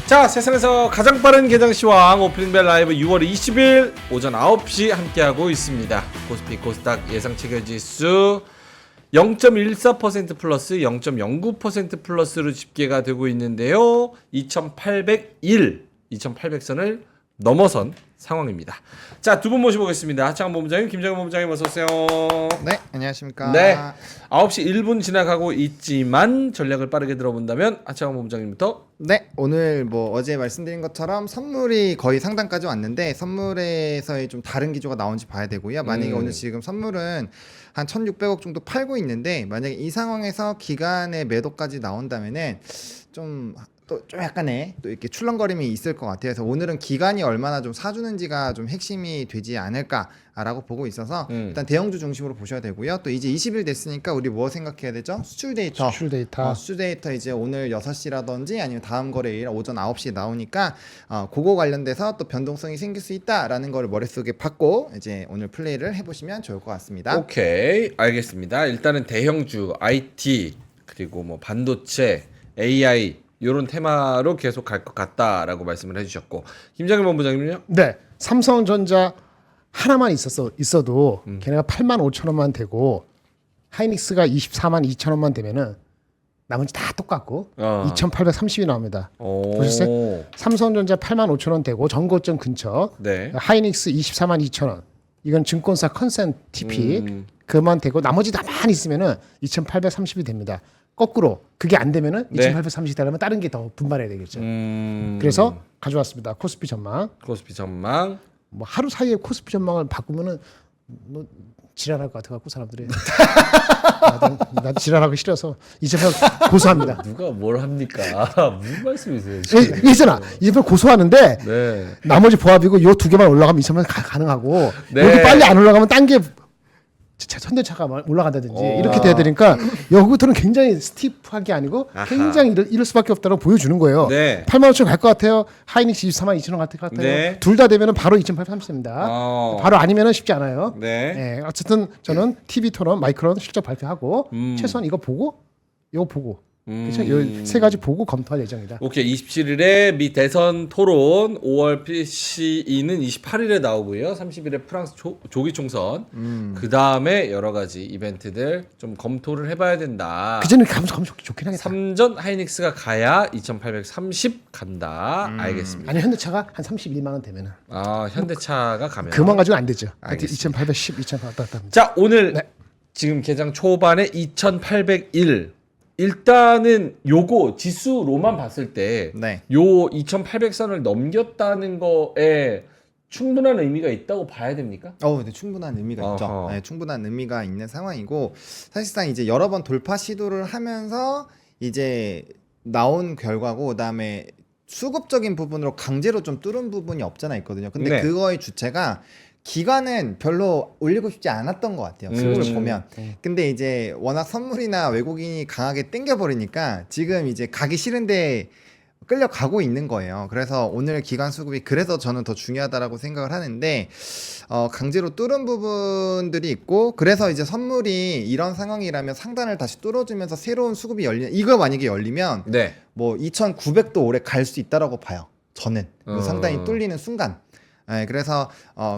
자, 세상에서 가장 빠른 개장시황 오프닝벨 라이브 6월 20일 오전 9시 함께하고 있습니다. 코스피 코스닥 예상체결지수 0.14% 플러스 0.09% 플러스로 집계가 되고 있는데요. 2800선을 넘어선 상황입니다. 자, 두 분 모셔보겠습니다. 하창원 본부장님, 김정은 본부장님 어서 오세요. 네, 안녕하십니까. 네, 9시 1분 지나가고 있지만 전략을 빠르게 들어본다면 하창원 본부장님부터. 네, 오늘 뭐 어제 말씀드린 것처럼 선물이 거의 상단까지 왔는데 선물에서의 좀 다른 기조가 나온지 봐야 되고요. 만약에 오늘 지금 선물은 한 1,600억 정도 팔고 있는데 만약에 이 상황에서 기간의 매도까지 나온다면은 좀 약간의 또 이렇게 출렁거림이 있을 것 같아요. 그래서 오늘은 기간이 얼마나 좀 사주는지가 좀 핵심이 되지 않을까라고 보고 있어서 일단 대형주 중심으로 보셔야 되고요. 또 이제 20일 됐으니까 우리 뭐 생각해야 되죠? 수출 데이터. 수출 데이터 이제 오늘 6시라든지 아니면 다음 거래일 오전 9시에 나오니까 그거 관련돼서 또 변동성이 생길 수 있다라는 걸 머릿속에 받고 이제 오늘 플레이를 해보시면 좋을 것 같습니다. 오케이, 알겠습니다. 일단은 대형주, IT 그리고 뭐 반도체, AI 이런 테마로 계속 갈 것 같다라고 말씀을 해주셨고, 김정일 본부장님은요? 네, 삼성전자 하나만 있어도 걔네가 85,000원만 되고 하이닉스가 242,000원만 되면은 나머지 다 똑같고 2,830이 나옵니다. 보셨어요? 삼성전자 85,000원 되고 전고점 근처, 네. 하이닉스 242,000원. 이건 증권사 컨센 TP 그만 되고 나머지 다만 있으면은 2,830이 됩니다. 거꾸로 그게 안 되면은 네. 2,830이 되려면 다른 게 더 분발해야 되겠죠. 그래서 가져왔습니다. 코스피 전망. 코스피 전망. 뭐 하루 사이에 코스피 전망을 바꾸면은 뭐 지랄할 것 같아갖고 사람들이 나 지랄하기 싫어서 이제 고소합니다. 누가 뭘 합니까? 무슨 말씀이세요? 지금? 예전아 이제 고소하는데 네. 나머지 보합이고 요 두 개만 올라가면 2,000원 가능하고 네. 여기 빨리 안 올라가면 딴 게 현대차가 올라간다든지 이렇게 돼야 되니까 여기부터는 굉장히 스티프한 게 아니고 굉장히 이럴 수밖에 없다고 보여주는 거예요. 네. 85,000원 갈 것 같아요. 하이닉스 242,000원 갈 것 같아요. 네. 둘 다 되면은 바로 2,830입니다. 바로 아니면은 쉽지 않아요. 네. 네, 어쨌든 저는 TV 토론 마이크론 실적 발표하고 최소한 이거 보고 이거 보고 그렇죠? 이 세 가지 보고 검토할 예정이다. 오케이, 27일에 미 대선 토론, 5월 PCE는 28일에 나오고요. 30일에 프랑스 조기 총선. 그 다음에 여러 가지 이벤트들 좀 검토를 해봐야 된다. 그 전에 감성 좋긴 하겠다. 3전 하이닉스가 가야 2,830 간다. 알겠습니다. 아니 현대차가 한 31만 원 되면은 현대차가 가면. 그만 가지고 안 되죠. 알겠습니다. 2,810, 2,800. 자, 오늘 네. 지금 개장 초반에 2,801. 일단은 요거 지수로만 봤을 때 네. 요 2,800선을 넘겼다는 거에 충분한 의미가 있다고 봐야 됩니까? 네, 충분한 의미가 있죠. 네, 충분한 의미가 있는 상황이고 사실상 이제 여러 번 돌파 시도를 하면서 이제 나온 결과고 그다음에 수급적인 부분으로 강제로 좀 뚫은 부분이 없잖아 있거든요. 근데 네. 그거의 주체가 기관은 별로 올리고 싶지 않았던 것 같아요. 수급을 보면. 근데 이제 워낙 선물이나 외국인이 강하게 땡겨버리니까 지금 이제 가기 싫은데 끌려가고 있는 거예요. 그래서 오늘 기관 수급이 그래서 저는 더 중요하다라고 생각을 하는데 강제로 뚫은 부분들이 있고 그래서 이제 선물이 이런 상황이라면 상단을 다시 뚫어주면서 새로운 수급이 열리는 이거 만약에 열리면 네. 뭐 2,900도 오래 갈 수 있다라고 봐요. 저는 상단이 뚫리는 순간. 네, 그래서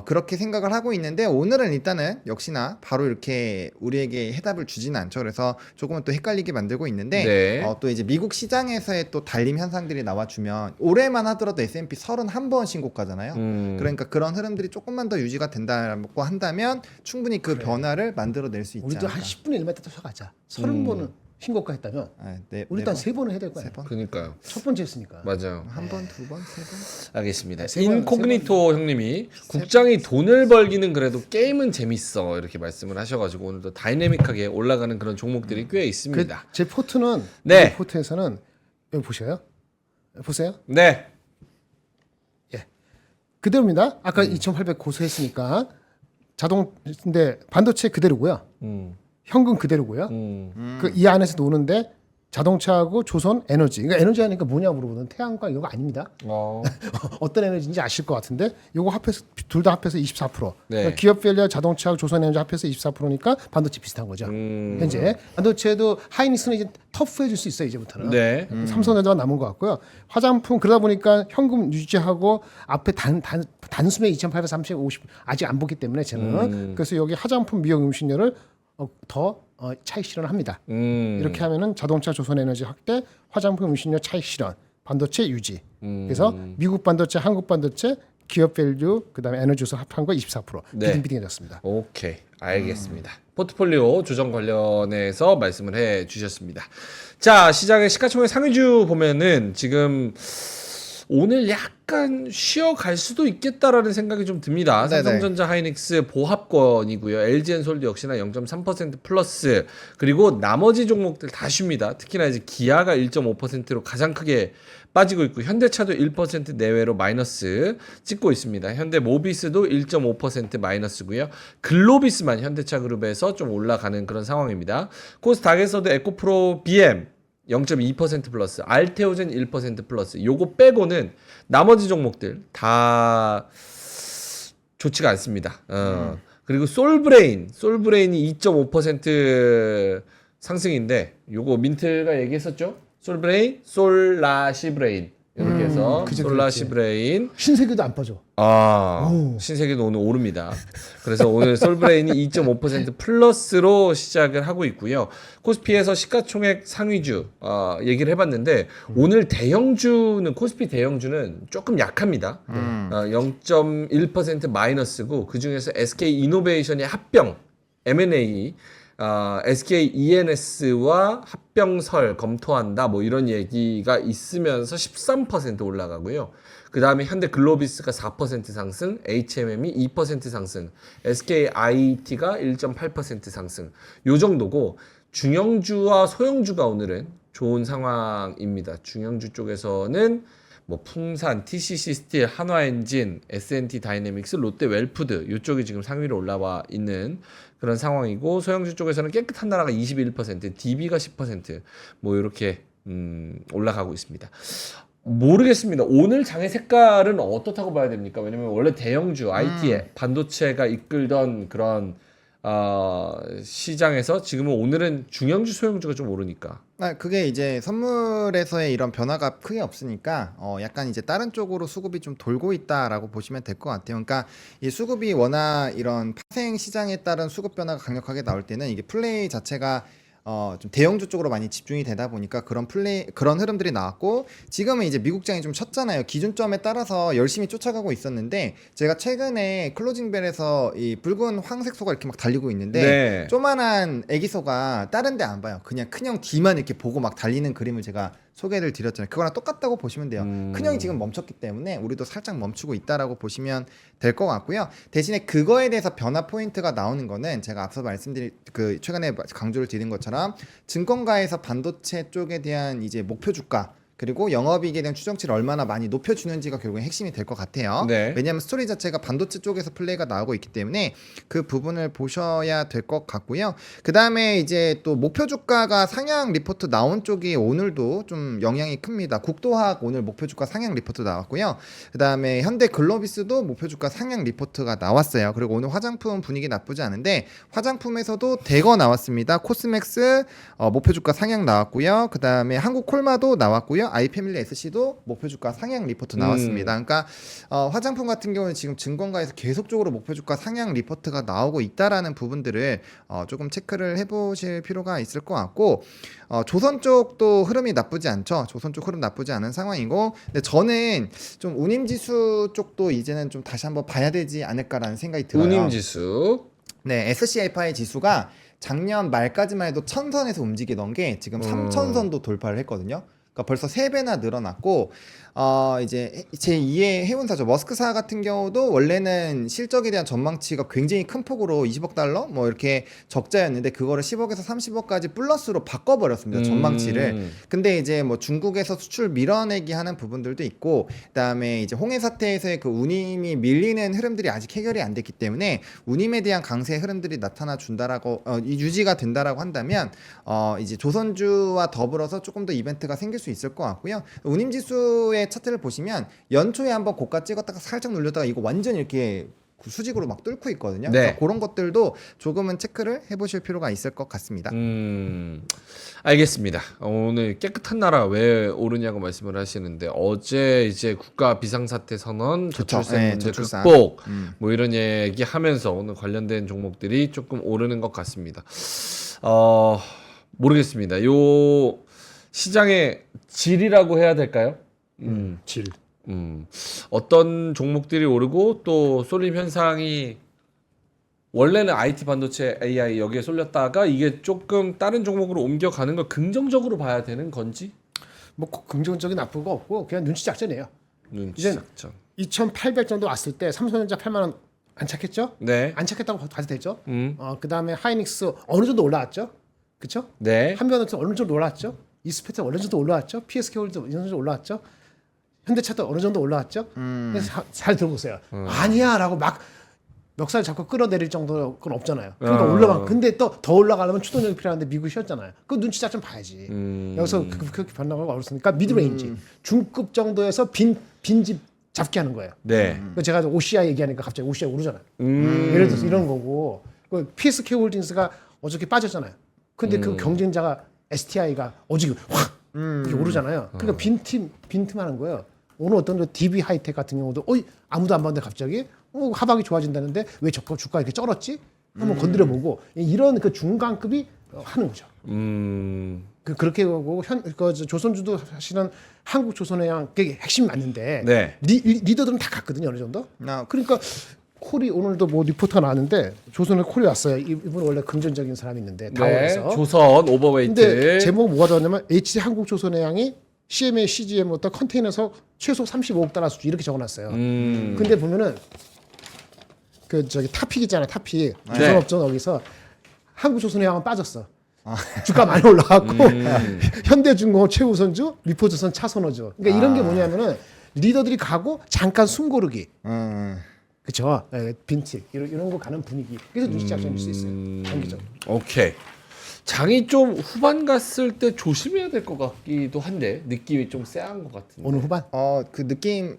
그렇게 생각을 하고 있는데 오늘은 일단은 역시나 바로 이렇게 우리에게 해답을 주지는 않죠. 그래서 조금은 또 헷갈리게 만들고 있는데 네. 또 이제 미국 시장에서의 또 달림 현상들이 나와주면 올해만 하더라도 S&P 31번 신고가잖아요. 그러니까 그런 흐름들이 조금만 더 유지가 된다고 한다면 충분히 그 변화를 만들어낼 수 있지 우리도 않을까. 한 10분의 1만 더 가자. 30번은 신고가 했다면 네, 우리도 한 3번은 해야 될 거야. 세 번? 그러니까요. 첫 번째 했으니까. 맞아요. 한 번, 두 번, 세 번? 알겠습니다. 세 번, 인코그니토 형님이 국장이 돈을 벌기는 그래도 게임은 재밌어 이렇게 말씀을 하셔가지고 오늘도 다이내믹하게 올라가는 그런 종목들이 꽤 있습니다. 제 포트는 네. 제 포트에서는 여기 보셔요. 보세요. 네. 그대로입니다. 아까 2,800 고소했으니까 자동 근데 반도체 그대로고요. 현금 그대로고요. 그 이 안에서 노는데 자동차하고 조선 에너지. 그러니까 에너지 하니까 뭐냐 물어보는 태양광 이거 아닙니다. 어떤 에너지인지 아실 것 같은데 요거 합해서 둘 다 합해서 24%. 네. 그러니까 기업 밸류 자동차하고 조선 에너지 합해서 24%니까 반도체 비슷한 거죠. 현재 반도체도 하이닉스는 이제 터프해질 수 있어요 이제부터는. 네. 삼성전자가 남은 것 같고요. 화장품 그러다 보니까 현금 유지하고 앞에 단숨에 2,830, 아직 안 보기 때문에 저는 그래서 여기 화장품 미용 음식료를 더 차익 실현을 합니다. 이렇게 하면은 자동차 조선에너지 확대, 화장품 음식료 차익 실현, 반도체 유지. 그래서 미국 반도체, 한국 반도체, 기업 밸류, 그다음에 에너지 조선 합한 거 24%. 네. 비등비등해졌습니다. 오케이, 알겠습니다. 포트폴리오 조정 관련해서 말씀을 해 주셨습니다. 자, 시장의 시가총액 상위주 보면은 지금 오늘 약간 쉬어갈 수도 있겠다라는 생각이 좀 듭니다. 네네. 삼성전자 하이닉스 보합권이고요. LG엔솔도 역시나 0.3% 플러스, 그리고 나머지 종목들 다 쉽니다. 특히나 이제 기아가 1.5%로 가장 크게 빠지고 있고, 현대차도 1% 내외로 마이너스 찍고 있습니다. 현대모비스도 1.5% 마이너스고요. 글로비스만 현대차 그룹에서 좀 올라가는 그런 상황입니다. 코스닥에서도 에코프로 BM 0.2% 플러스, 알테오젠 1% 플러스. 요거 빼고는 나머지 종목들 다 좋지가 않습니다. 그리고 솔브레인이 2.5% 상승인데, 요거 민트가 얘기했었죠? 솔브레인, 솔라시브레인 이렇게 해서 그치, 솔라시브레인. 신세계도 안 빠져. 신세계도 오늘 오릅니다. 그래서 오늘 솔브레인이 2.5% 플러스로 시작을 하고 있고요. 코스피에서 시가총액 상위주 얘기를 해봤는데, 오늘 대형주는, 코스피 대형주는 조금 약합니다. 0.1% 마이너스고, 그 중에서 SK 이노베이션의 합병 M&A, SK ENS와 합병설 검토한다, 뭐 이런 얘기가 있으면서 13% 올라가고요. 그 다음에 현대 글로비스가 4% 상승, HMM이 2% 상승, SK IT가 1.8% 상승. 요 정도고, 중형주와 소형주가 오늘은 좋은 상황입니다. 중형주 쪽에서는 뭐 풍산, TCC 스틸, 한화엔진, S&T 다이내믹스, 롯데 웰푸드 이쪽이 지금 상위로 올라와 있는 그런 상황이고, 소형주 쪽에서는 깨끗한 나라가 21%, DB가 10%, 뭐 이렇게 올라가고 있습니다. 모르겠습니다. 오늘 장의 색깔은 어떻다고 봐야 됩니까? 왜냐면 원래 대형주, IT에 반도체가 이끌던 그런 시장에서 지금은 오늘은 중형주, 소형주가 좀 오르니까. 그게 이제 선물에서의 이런 변화가 크게 없으니까 약간 이제 다른 쪽으로 수급이 좀 돌고 있다라고 보시면 될 것 같아요. 그러니까 이 수급이 워낙 이런 파생 시장에 따른 수급 변화가 강력하게 나올 때는 이게 플레이 자체가 좀 대형주 쪽으로 많이 집중이 되다 보니까 그런 흐름들이 나왔고, 지금은 이제 미국장이 좀 쳤잖아요. 기준점에 따라서 열심히 쫓아가고 있었는데, 제가 최근에 클로징벨에서 이 붉은 황색 소가 이렇게 막 달리고 있는데, 네. 조만한 애기소가 다른 데 안 봐요. 그냥 큰형 D만 이렇게 보고 막 달리는 그림을 제가 소개를 드렸잖아요. 그거랑 똑같다고 보시면 돼요. 큰형이 지금 멈췄기 때문에 우리도 살짝 멈추고 있다라고 보시면 될 것 같고요. 대신에 그거에 대해서 변화 포인트가 나오는 거는 제가 앞서 말씀드린 최근에 강조를 드린 것처럼 증권가에서 반도체 쪽에 대한 이제 목표 주가, 그리고 영업이익에 대한 추정치를 얼마나 많이 높여주는지가 결국엔 핵심이 될 것 같아요. 네. 왜냐하면 스토리 자체가 반도체 쪽에서 플레이가 나오고 있기 때문에 그 부분을 보셔야 될 것 같고요. 그 다음에 이제 또 목표 주가가 상향 리포트 나온 쪽이 오늘도 좀 영향이 큽니다. 국도화학 오늘 목표 주가 상향 리포트 나왔고요. 그 다음에 현대 글로비스도 목표 주가 상향 리포트가 나왔어요. 그리고 오늘 화장품 분위기 나쁘지 않은데, 화장품에서도 대거 나왔습니다. 코스맥스 목표 주가 상향 나왔고요. 그 다음에 한국 콜마도 나왔고요. 아이패밀리 SC도 목표 주가 상향 리포트 나왔습니다. 그러니까 화장품 같은 경우는 지금 증권가에서 계속적으로 목표 주가 상향 리포트가 나오고 있다라는 부분들을 조금 체크를 해보실 필요가 있을 것 같고, 조선 쪽도 흐름이 나쁘지 않죠. 조선 쪽 흐름 나쁘지 않은 상황이고, 근데 저는 좀 운임지수 쪽도 이제는 좀 다시 한번 봐야 되지 않을까라는 생각이 들어요. 운임지수. 네, SCFI 지수가 작년 말까지만 해도 1000선에서 움직이던 게 지금 3000선도 돌파를 했거든요. 그러니까 벌써 3배나 늘어났고, 이제 제2의 해운사죠. 머스크사 같은 경우도 원래는 실적에 대한 전망치가 굉장히 큰 폭으로 20억 달러 뭐 이렇게 적자였는데 그거를 10억에서 30억까지 플러스로 바꿔버렸습니다. 전망치를. 근데 이제 뭐 중국에서 수출 밀어내기 하는 부분들도 있고 그다음에 이제 홍해 사태에서의 그 운임이 밀리는 흐름들이 아직 해결이 안 됐기 때문에 운임에 대한 강세 흐름들이 나타나 준다라고 유지가 된다라고 한다면 이제 조선주와 더불어서 조금 더 이벤트가 생길 수 있을 것 같고요. 운임 지수의 차트를 보시면 연초에 한번 고가 찍었다가 살짝 눌렸다가 이거 완전 이렇게 수직으로 막 뚫고 있거든요. 네. 그래서 그런 것들도 조금은 체크를 해보실 필요가 있을 것 같습니다. 알겠습니다. 오늘 깨끗한 나라 왜 오르냐고 말씀을 하시는데 어제 이제 국가 비상사태 선언, 저출생 네, 문제 저출산. 극복 뭐 이런 얘기 하면서 오늘 관련된 종목들이 조금 오르는 것 같습니다. 모르겠습니다. 요 시장의 질이라고 해야 될까요? 질. 어떤 종목들이 오르고 또 쏠림 현상이 원래는 IT 반도체 AI 여기에 쏠렸다가 이게 조금 다른 종목으로 옮겨가는 걸 긍정적으로 봐야 되는 건지 뭐 긍정적인 나쁘고 없고 그냥 눈치 작전이에요. 눈치 이제는 작전. 2,800 정도 왔을 때 삼성전자 8만 원 안 착했죠? 네. 안 착했다고 봐도 되죠? 그다음에 하이닉스 어느 정도 올라왔죠? 그렇죠? 네. 한변호체 어느 정도 올라왔죠? 이스페트 어느 정도 올라왔죠? PSK 홀드 어느 정도 올라왔죠? 현대차도 어느 정도 올라왔죠? 그래서 잘 들어보세요. 아니야라고 막 멱살 잡고 끌어내릴 정도는 없잖아요. 그러니까 올라가. 근데 또 더 올라가려면 추동력이 필요한데 미국이 쉬었잖아요. 그 눈치 작전 봐야지. 여기서 그렇게 변화가 어렵으니까 미드레인지 중급 정도에서 빈집 잡게 하는 거예요. 네. 제가 OCI 얘기하니까 갑자기 OCI 오르잖아요. 예를 들어서 이런 거고 그 PSK 홀딩스가 어저께 빠졌잖아요. 근데 그 경쟁자가 STI가 어저께 확 이렇게 오르잖아요. 그러니까 빈틈하는 거예요. 오늘 어떤 DB 하이텍 같은 경우도 아무도 안 봤는데 갑자기 하방이 좋아진다는데 왜 저거 주가 이렇게 쩔었지? 한번 건드려보고 이런 그 중간급이 하는 거죠. 그렇게 하고 조선주도 사실은 한국 조선해양 그게 핵심 맞는데 네. 리더들은 다 갔거든요 어느 정도. 그러니까 콜이 오늘도 뭐 리포트가 나왔는데 조선에 콜이 왔어요. 이분 원래 긍정적인 사람이 있는데 다원에서. 네. 조선 오버웨이트. 근데 제목 뭐가 들었냐면 HD 한국 조선해양이 CMA, CGM부터 컨테이너에서 최소 35억 달러 수준 이렇게 적어놨어요. 근데 보면은 그 저기 타픽 있잖아 타픽 조선업종 여기서 한국조선해양은 빠졌어. 주가 많이 올라갔고 현대중공업 최우선주, 미포조선 차선호주. 그러니까 이런 게 뭐냐면은 리더들이 가고 잠깐 숨 고르기. 그렇죠. 빈팁 이런 거 가는 분위기. 그래서 눈치 작전일 수 있어요. 단기적으로. 오케이. 장이 좀 후반 갔을 때 조심해야 될 것 같기도 한데 느낌이 좀 쎄한 것 같은데. 오늘 후반? 그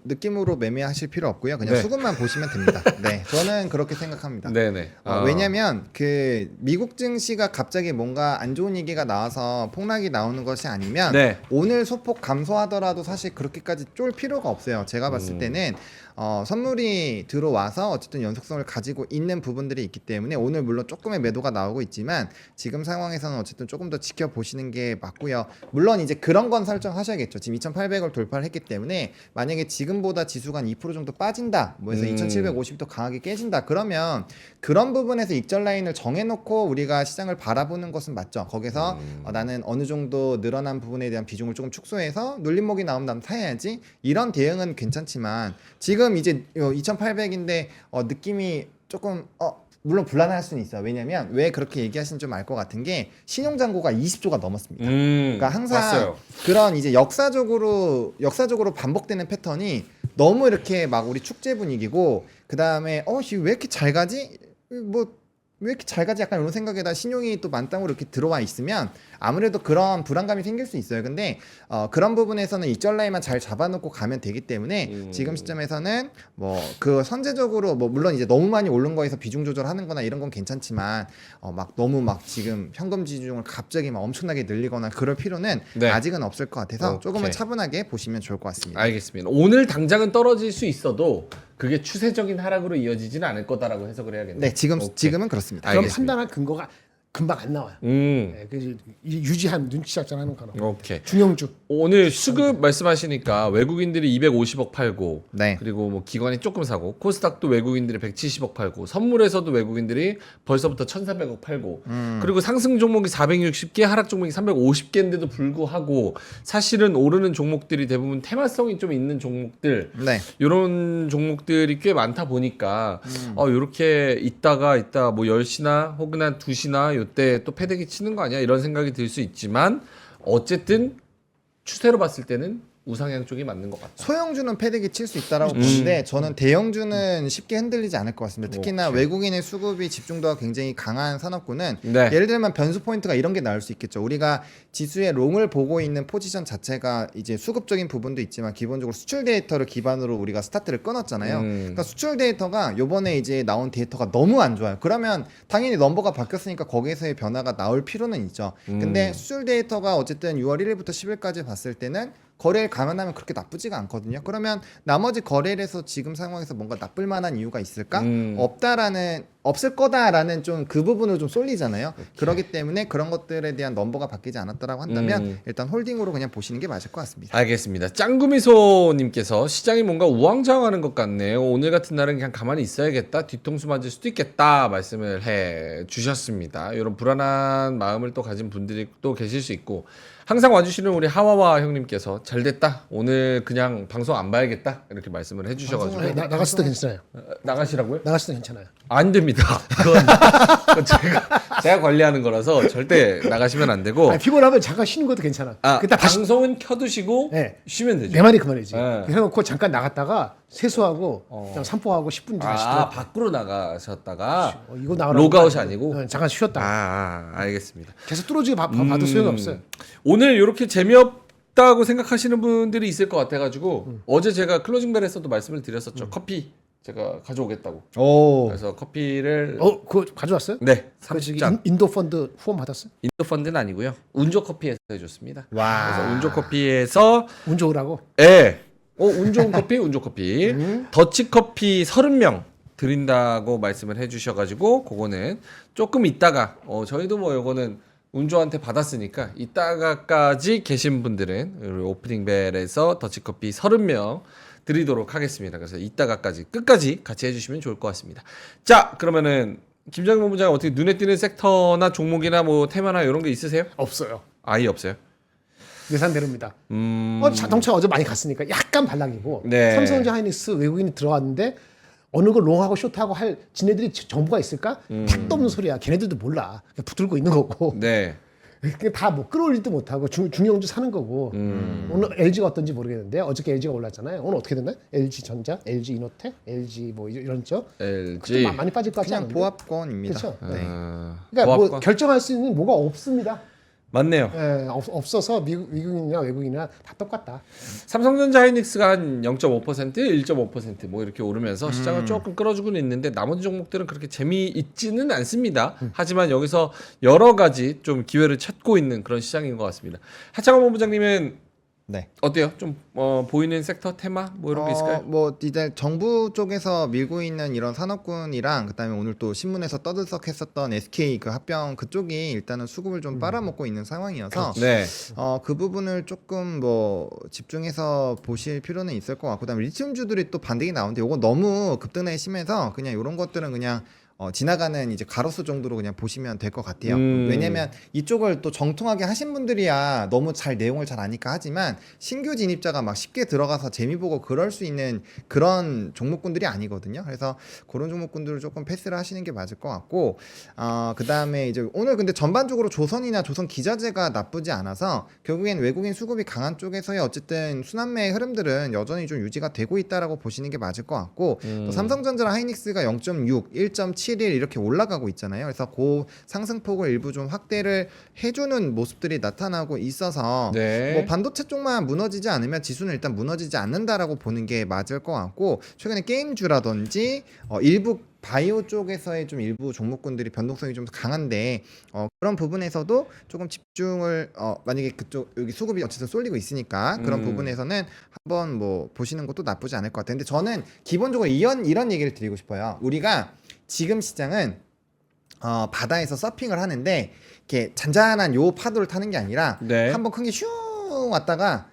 느낌으로 매매하실 필요 없고요. 그냥 네. 수급만 보시면 됩니다. 네, 저는 그렇게 생각합니다. 네네. 왜냐면 그 미국 증시가 갑자기 뭔가 안 좋은 얘기가 나와서 폭락이 나오는 것이 아니면 네. 오늘 소폭 감소하더라도 사실 그렇게까지 쫄 필요가 없어요. 제가 봤을 때는 선물이 들어와서 어쨌든 연속성을 가지고 있는 부분들이 있기 때문에 오늘 물론 조금의 매도가 나오고 있지만 지금 상황에서는 어쨌든 조금 더 지켜보시는 게 맞고요. 물론 이제 그런 건 설정하셔야겠죠. 지금 2,800을 돌파를 했기 때문에 만약에 지금보다 지수가 한 2% 정도 빠진다, 뭐 해서 2,750도 강하게 깨진다, 그러면 그런 부분에서 익절 라인을 정해놓고 우리가 시장을 바라보는 것은 맞죠. 거기서 나는 어느 정도 늘어난 부분에 대한 비중을 조금 축소해서 눌림목이 나오면 난 사야지, 이런 대응은 괜찮지만 지금 이제 2,800인데 느낌이 조금 물론 불안할 수는 있어요. 왜냐면 왜 그렇게 얘기하시는지 좀 알 것 같은 게 신용잔고가 20조가 넘었습니다. 그러니까 항상 봤어요. 그런 이제 역사적으로 반복되는 패턴이 너무 이렇게 막 우리 축제 분위기고 그 다음에 왜 이렇게 잘 가지? 왜 이렇게 잘 가지? 약간 이런 생각에다 신용이 또 만땅으로 이렇게 들어와 있으면 아무래도 그런 불안감이 생길 수 있어요. 근데 그런 부분에서는 익절 라인만 잘 잡아놓고 가면 되기 때문에 지금 시점에서는 뭐 그 선제적으로 뭐 물론 이제 너무 많이 오른 거에서 비중 조절하는거나 이런 건 괜찮지만 막 너무 막 지금 현금 비중을 갑자기 막 엄청나게 늘리거나 그럴 필요는 네. 아직은 없을 것 같아서 오케이. 조금은 차분하게 보시면 좋을 것 같습니다. 알겠습니다. 오늘 당장은 떨어질 수 있어도 그게 추세적인 하락으로 이어지지는 않을 거다라고 해석을 해야겠네요. 네, 지금은 그렇습니다. 그런 알겠습니다. 판단할 근거가 금방 안 나와요. 그래서 유지한 눈치 작전하는 거는 오케이. 중형주. 오늘 수급 말씀하시니까 외국인들이 250억 팔고 네. 그리고 뭐 기관이 조금 사고 코스닥도 외국인들이 170억 팔고 선물에서도 외국인들이 벌써부터 1,400억 팔고 그리고 상승 종목이 460개 하락 종목이 350개인데도 불구하고 사실은 오르는 종목들이 대부분 테마성이 좀 있는 종목들 네. 이런 종목들이 꽤 많다 보니까 요렇게 있다가 뭐 10시나 혹은 한 2시나 요때 또 패대기 치는 거 아니야 이런 생각이 들 수 있지만 어쨌든 추세로 봤을 때는 우상향 쪽이 맞는 것 같다. 소형주는 패대기 칠 수 있다라고 보는데 저는 대형주는 쉽게 흔들리지 않을 것 같습니다. 특히나 오케이. 외국인의 수급이 집중도가 굉장히 강한 산업군은 네. 예를 들면 변수 포인트가 이런 게 나올 수 있겠죠. 우리가 지수의 롱을 보고 있는 포지션 자체가 이제 수급적인 부분도 있지만 기본적으로 수출 데이터를 기반으로 우리가 스타트를 끊었잖아요. 그러니까 수출 데이터가 요번에 이제 나온 데이터가 너무 안 좋아요. 그러면 당연히 넘버가 바뀌었으니까 거기에서의 변화가 나올 필요는 있죠. 근데 수출 데이터가 어쨌든 6월 1일부터 10일까지 봤을 때는 거래를 감안하면 그렇게 나쁘지가 않거든요. 그러면 나머지 거래일에서 지금 상황에서 뭔가 나쁠 만한 이유가 있을까? 없을 거다라는 좀 그 부분을 좀 쏠리잖아요. 그렇기 때문에 그런 것들에 대한 넘버가 바뀌지 않았다라고 한다면 일단 홀딩으로 그냥 보시는 게 맞을 것 같습니다. 알겠습니다. 짱구미소님께서 시장이 뭔가 우왕좌왕하는 것 같네요. 오늘 같은 날은 그냥 가만히 있어야겠다. 뒤통수 맞을 수도 있겠다 말씀을 해 주셨습니다. 이런 불안한 마음을 또 가진 분들이 또 계실 수 있고 항상 와주시는 우리 하와와 형님께서 잘됐다. 오늘 그냥 방송 안 봐야겠다. 이렇게 말씀을 해주셔가지고 나갔을 때 괜찮아요. 나가시라고요? 나갔을 때 괜찮아요. 안 됩니다. 그건 제가 관리하는 거라서 절대 나가시면 안 되고. 아니, 피곤하면 잠깐 쉬는 것도 괜찮아. 그때 다시 방송은 켜두시고 네. 쉬면 되죠. 내 말이 그 말이지. 네. 해놓고 잠깐 나갔다가 세수하고 그냥 산보하고 10분 다시 들어. 밖으로 나가셨다가 이거 나가라고 로그아웃이 하면 아니고 잠깐 쉬었다. 알겠습니다. 계속 뚫어지게 봐도 소용이 없어요. 오늘 이렇게 재미없다고 생각하시는 분들이 있을 것 같아가지고 어제 제가 클로징벨에서도 말씀을 드렸었죠. 커피 제가 가져오겠다고. 오. 그래서 커피를 그거 가져왔어요? 네 그 저기 30잔. 인도 펀드 후원 받았어요? 인도 펀드는 아니고요. 운조 커피에서 해줬습니다. 와. 그래서 운조 커피에서 운 좋으라고. 운 좋은 커피, 운조 커피. 더치 커피 30명 드린다고 말씀을 해주셔가지고 그거는 조금 있다가 저희도 뭐 요거는 운조한테 받았으니까 이따가까지 계신 분들은 우리 오프닝벨에서 더치커피 30명 드리도록 하겠습니다. 그래서 이따가까지 끝까지 같이 해주시면 좋을 것 같습니다. 자, 그러면은 김정일 본부장은 어떻게 눈에 띄는 섹터나 종목이나 뭐 테마나 이런 게 있으세요? 없어요. 아예 없어요. 예산대로입니다. 자동차 어제 많이 갔으니까 약간 반락이고 네. 삼성전자 하이닉스 외국인이 들어왔는데 어느 걸 롱하고 숏하고 할 지네들이 정보가 있을까? 택도 없는 소리야. 걔네들도 몰라. 그냥 붙들고 있는 거고. 네. 다 뭐 끌어올리도 못하고 중형주 사는 거고. 오늘 LG가 어떤지 모르겠는데 어저께 LG가 올랐잖아요. 오늘 어떻게 됐나요? LG 전자, LG 이노텍, LG 뭐 이런 죠. LG 많이 빠질 것 같지 그냥 않은데? 보합권입니다. 그렇죠. 네. 그러니까 뭐 보합권? 결정할 수 있는 뭐가 없습니다. 맞네요. 예, 없어서 미국인이나 외국인이나 다 똑같다. 삼성전자 하이닉스가 한 0.5%, 1.5%뭐 이렇게 오르면서 시장을 조금 끌어주고는 있는데 나머지 종목들은 그렇게 재미있지는 않습니다. 하지만 여기서 여러 가지 좀 기회를 찾고 있는 그런 시장인 것 같습니다. 하창원 본부장님은 네. 어때요? 좀 보이는 섹터 테마 뭐 이런 게 있을까요? 뭐 이제 정부 쪽에서 밀고 있는 이런 산업군이랑 그다음에 오늘 또 신문에서 떠들썩했었던 SK 그 합병 그쪽이 일단은 수급을 좀 빨아먹고 있는 상황이어서 네. 그 부분을 조금 뭐 집중해서 보실 필요는 있을 것 같고 그다음에 리튬주들이 또 반등이 나오는데 이거 너무 급등이 심해서 그냥 이런 것들은 그냥 지나가는 이제 가로수 정도로 그냥 보시면 될 것 같아요. 왜냐면 이쪽을 또 정통하게 하신 분들이야 너무 잘 내용을 잘 아니까 하지만 신규 진입자가 막 쉽게 들어가서 재미 보고 그럴 수 있는 그런 종목군들이 아니거든요. 그래서 그런 종목군들을 조금 패스를 하시는 게 맞을 것 같고 그다음에 이제 오늘 근데 전반적으로 조선이나 조선 기자재가 나쁘지 않아서 결국엔 외국인 수급이 강한 쪽에서의 어쨌든 순환매의 흐름들은 여전히 좀 유지가 되고 있다라고 보시는 게 맞을 것 같고 또 삼성전자랑 하이닉스가 0.6, 1.7 이렇게 올라가고 있잖아요. 그래서 그 상승폭을 일부 좀 확대를 해주는 모습들이 나타나고 있어서 네. 뭐 반도체 쪽만 무너지지 않으면 지수는 일단 무너지지 않는다라고 보는 게 맞을 것 같고 최근에 게임주라든지 일부 바이오 쪽에서의 좀 일부 종목군들이 변동성이 좀 강한데 그런 부분에서도 조금 집중을 만약에 그쪽 여기 수급이 어쨌든 쏠리고 있으니까 그런 부분에서는 한번 뭐 보시는 것도 나쁘지 않을 것 같아요. 근데 저는 기본적으로 이런 얘기를 드리고 싶어요. 우리가 지금 시장은 바다에서 서핑을 하는데 이렇게 잔잔한 요 파도를 타는 게 아니라 네. 한번 큰 게 슝 왔다가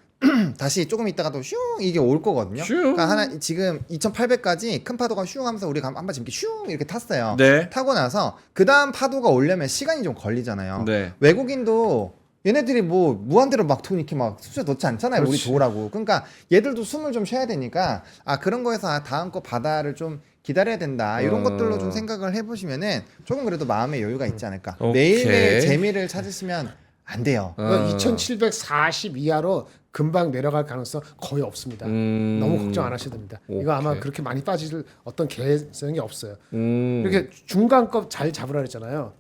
다시 조금 있다가 또 슝 이게 올 거거든요. 슝. 그러니까 하나 지금 2,800까지 큰 파도가 슝 하면서 우리가 한번 이렇게 슝 이렇게 탔어요. 네. 타고 나서 그 다음 파도가 오려면 시간이 좀 걸리잖아요. 네. 외국인도 얘네들이 뭐 무한대로 막 돈 이렇게 막 숫자 넣지 않잖아요. 우리 그렇지. 도라고. 그러니까 얘들도 숨을 좀 쉬어야 되니까 그런 거에서 다음 거 바다를 좀 기다려야 된다. 이런 것들로 좀 생각을 해보시면은 조금 그래도 마음의 여유가 있지 않을까. 오케이. 매일매일 재미를 찾으시면 안 돼요. 그러니까 2,740 이하로 금방 내려갈 가능성 거의 없습니다. 너무 걱정 안 하셔도 됩니다. 이거 아마 오케이. 그렇게 많이 빠질 어떤 개연성이 없어요. 음. 이렇게 중간급 잘 잡으라 그랬잖아요.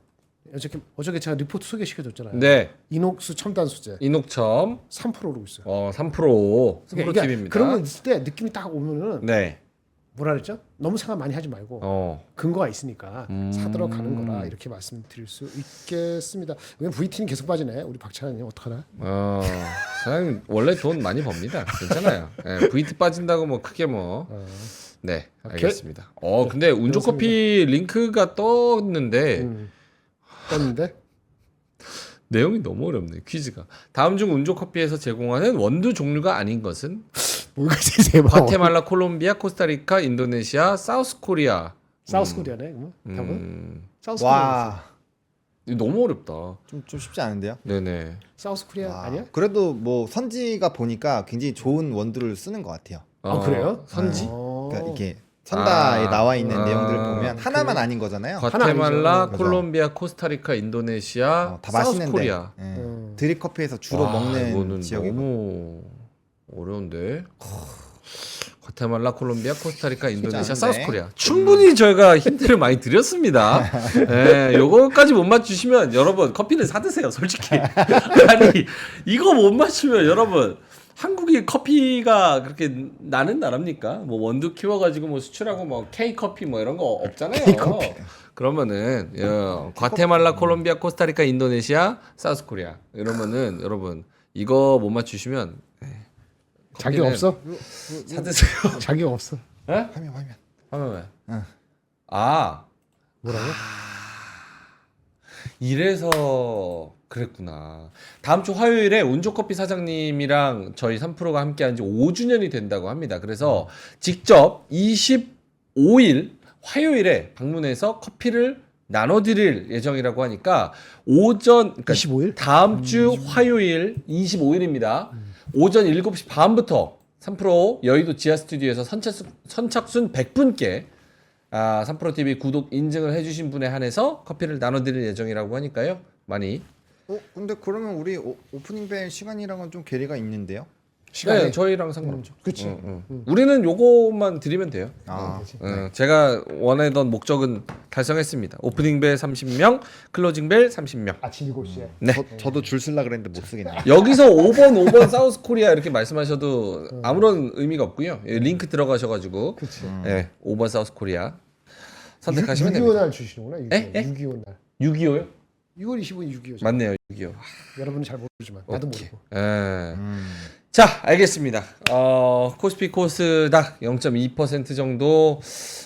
어저께 제가 리포트 소개시켜줬잖아요. 네. 이녹수 첨단 소재 인옥첨 3% 오르고 있어요. 3% 그러니까 팁입니다. 그런 거 있을 때 느낌이 딱 오면은 네. 뭐라 그랬죠? 너무 생각 많이 하지 말고 근거가 있으니까 사들어 가는 거라 이렇게 말씀드릴 수 있겠습니다. 왜 VT는 계속 빠지네? 우리 박찬현님 어떡하나? 사장님 원래 돈 많이 법니다. 괜찮아요. 네, VT 빠진다고 뭐 크게 뭐. 네, 알겠습니다. 근데 운조커피 링크가 떴는데 떴는데 내용이 너무 어렵네. 퀴즈가. 다음 중 운조커피에서 제공하는 원두 종류가 아닌 것은 뭐가지 제발. 과테말라, 콜롬비아, 코스타리카, 인도네시아, 사우스 코리아. 사우스 코리아네. 답은 사우스 코리아. 와, 이거 너무 어렵다. 좀 쉽지 않은데요? 네네. 사우스 코리아 아니야? 그래도 뭐 선지가 보니까 굉장히 좋은 원두를 쓰는 것 같아요. 그래요? 선지? 그러니까 이렇게 선다에 나와 있는 내용들을 보면 하나만 그래. 아닌 거잖아요. 과테말라, 아니죠. 콜롬비아, 코스타리카, 인도네시아, 다 사우스 맛있는데 코리아. 드립 커피에서 주로 먹는 이거는 지역이고. 너무 어려운데. 과테말라, 콜롬비아, 코스타리카, 인도네시아, 않은데. 사우스 코리아. 충분히 저희가 힌트를 많이 드렸습니다. 예, 요거까지 못 맞추시면 여러분 커피는 사 드세요, 솔직히. 아니, 이거 못 맞추면 여러분 한국이 커피가 그렇게 나는 나라입니까? 뭐 원두 키워가지고 뭐 수출하고 뭐 K 커피 뭐 이런 거 없잖아요. 그러면은 과테말라, 콜롬비아, 코스타리카, 인도네시아, 사우스 코리아 이러면은 여러분 이거 못 맞추시면 자격 없어? 사 드세요. 자격 없어. 화면. 하면 왜? 응. 뭐라고? 이래서 그랬구나. 다음 주 화요일에 운조커피 사장님이랑 저희 3프로가 함께한 지 5주년이 된다고 합니다. 그래서 직접 25일 화요일에 방문해서 커피를 나눠드릴 예정이라고 하니까 그러니까 25일? 다음 주 화요일 25일입니다. 오전 7시 반부터 3프로 여의도 지하 스튜디오에서 선착순 100분께 3프로 TV 구독 인증을 해주신 분에 한해서 커피를 나눠드릴 예정이라고 하니까요. 많이. 근데 그러면 우리 오프닝 벨 시간이랑은 좀 괴리가 있는데요? 네, 저희랑 상관없죠. 그렇지. 우리는 요거만 드리면 돼요. 아, 제가 원하던 목적은 달성했습니다. 오프닝 벨 30명, 클로징 벨 30명. 아침 7시에. 네. 저도 줄 쓸라 그랬는데 못 쓰겠네. 여기서 5번 사우스 코리아 이렇게 말씀하셔도 아무런 의미가 없고요. 링크 들어가셔가지고 네, 5번 사우스 코리아 선택하시면 6.25 됩니다. 날 주시는구나. 6.25 날. 6.25요? 6월 25일 6.25. 맞네요. 6.25. 여러분은 잘 모르지만 나도 오케이. 모르고. 예. 자, 알겠습니다. 코스피 코스닥 0.2% 정도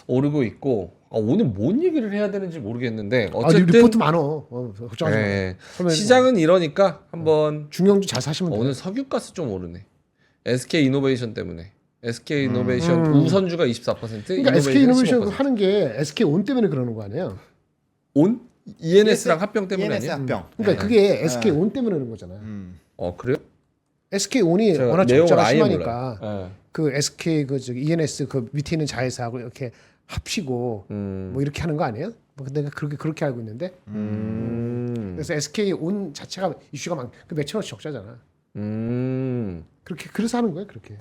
오르고 있고 오늘 뭔 얘기를 해야 되는지 모르겠는데 어쨌든 리포트 많어. 걱정하지 마. 예, 시장은 이러니까 한번 중형주 잘 사시면 돼. 오늘 석유가스 좀 오르네. SK 이노베이션 때문에. SK 이노베이션 우선주가 24%, 그러니까 SK 이노베이션 15%. 하는 게 SK 온 때문에 그러는 거 아니에요? 온? ENS랑 합병 때문에 ENS 아니에요? 합병. 그러니까 그게 SK 온 때문에 그런 거잖아요. 그래요? SK 온이 제가 워낙 내용을 적자가 아예 심하니까 몰라요. 그 SK ENS 그 밑에 있는 자회사하고 이렇게 합치고 뭐 이렇게 하는 거 아니에요? 뭐 근데 그렇게 알고 있는데. 그래서 SK 온 자체가 이슈가 그 몇천 원씩 적자잖아. 그렇게 그래서 하는 거예요, 그렇게.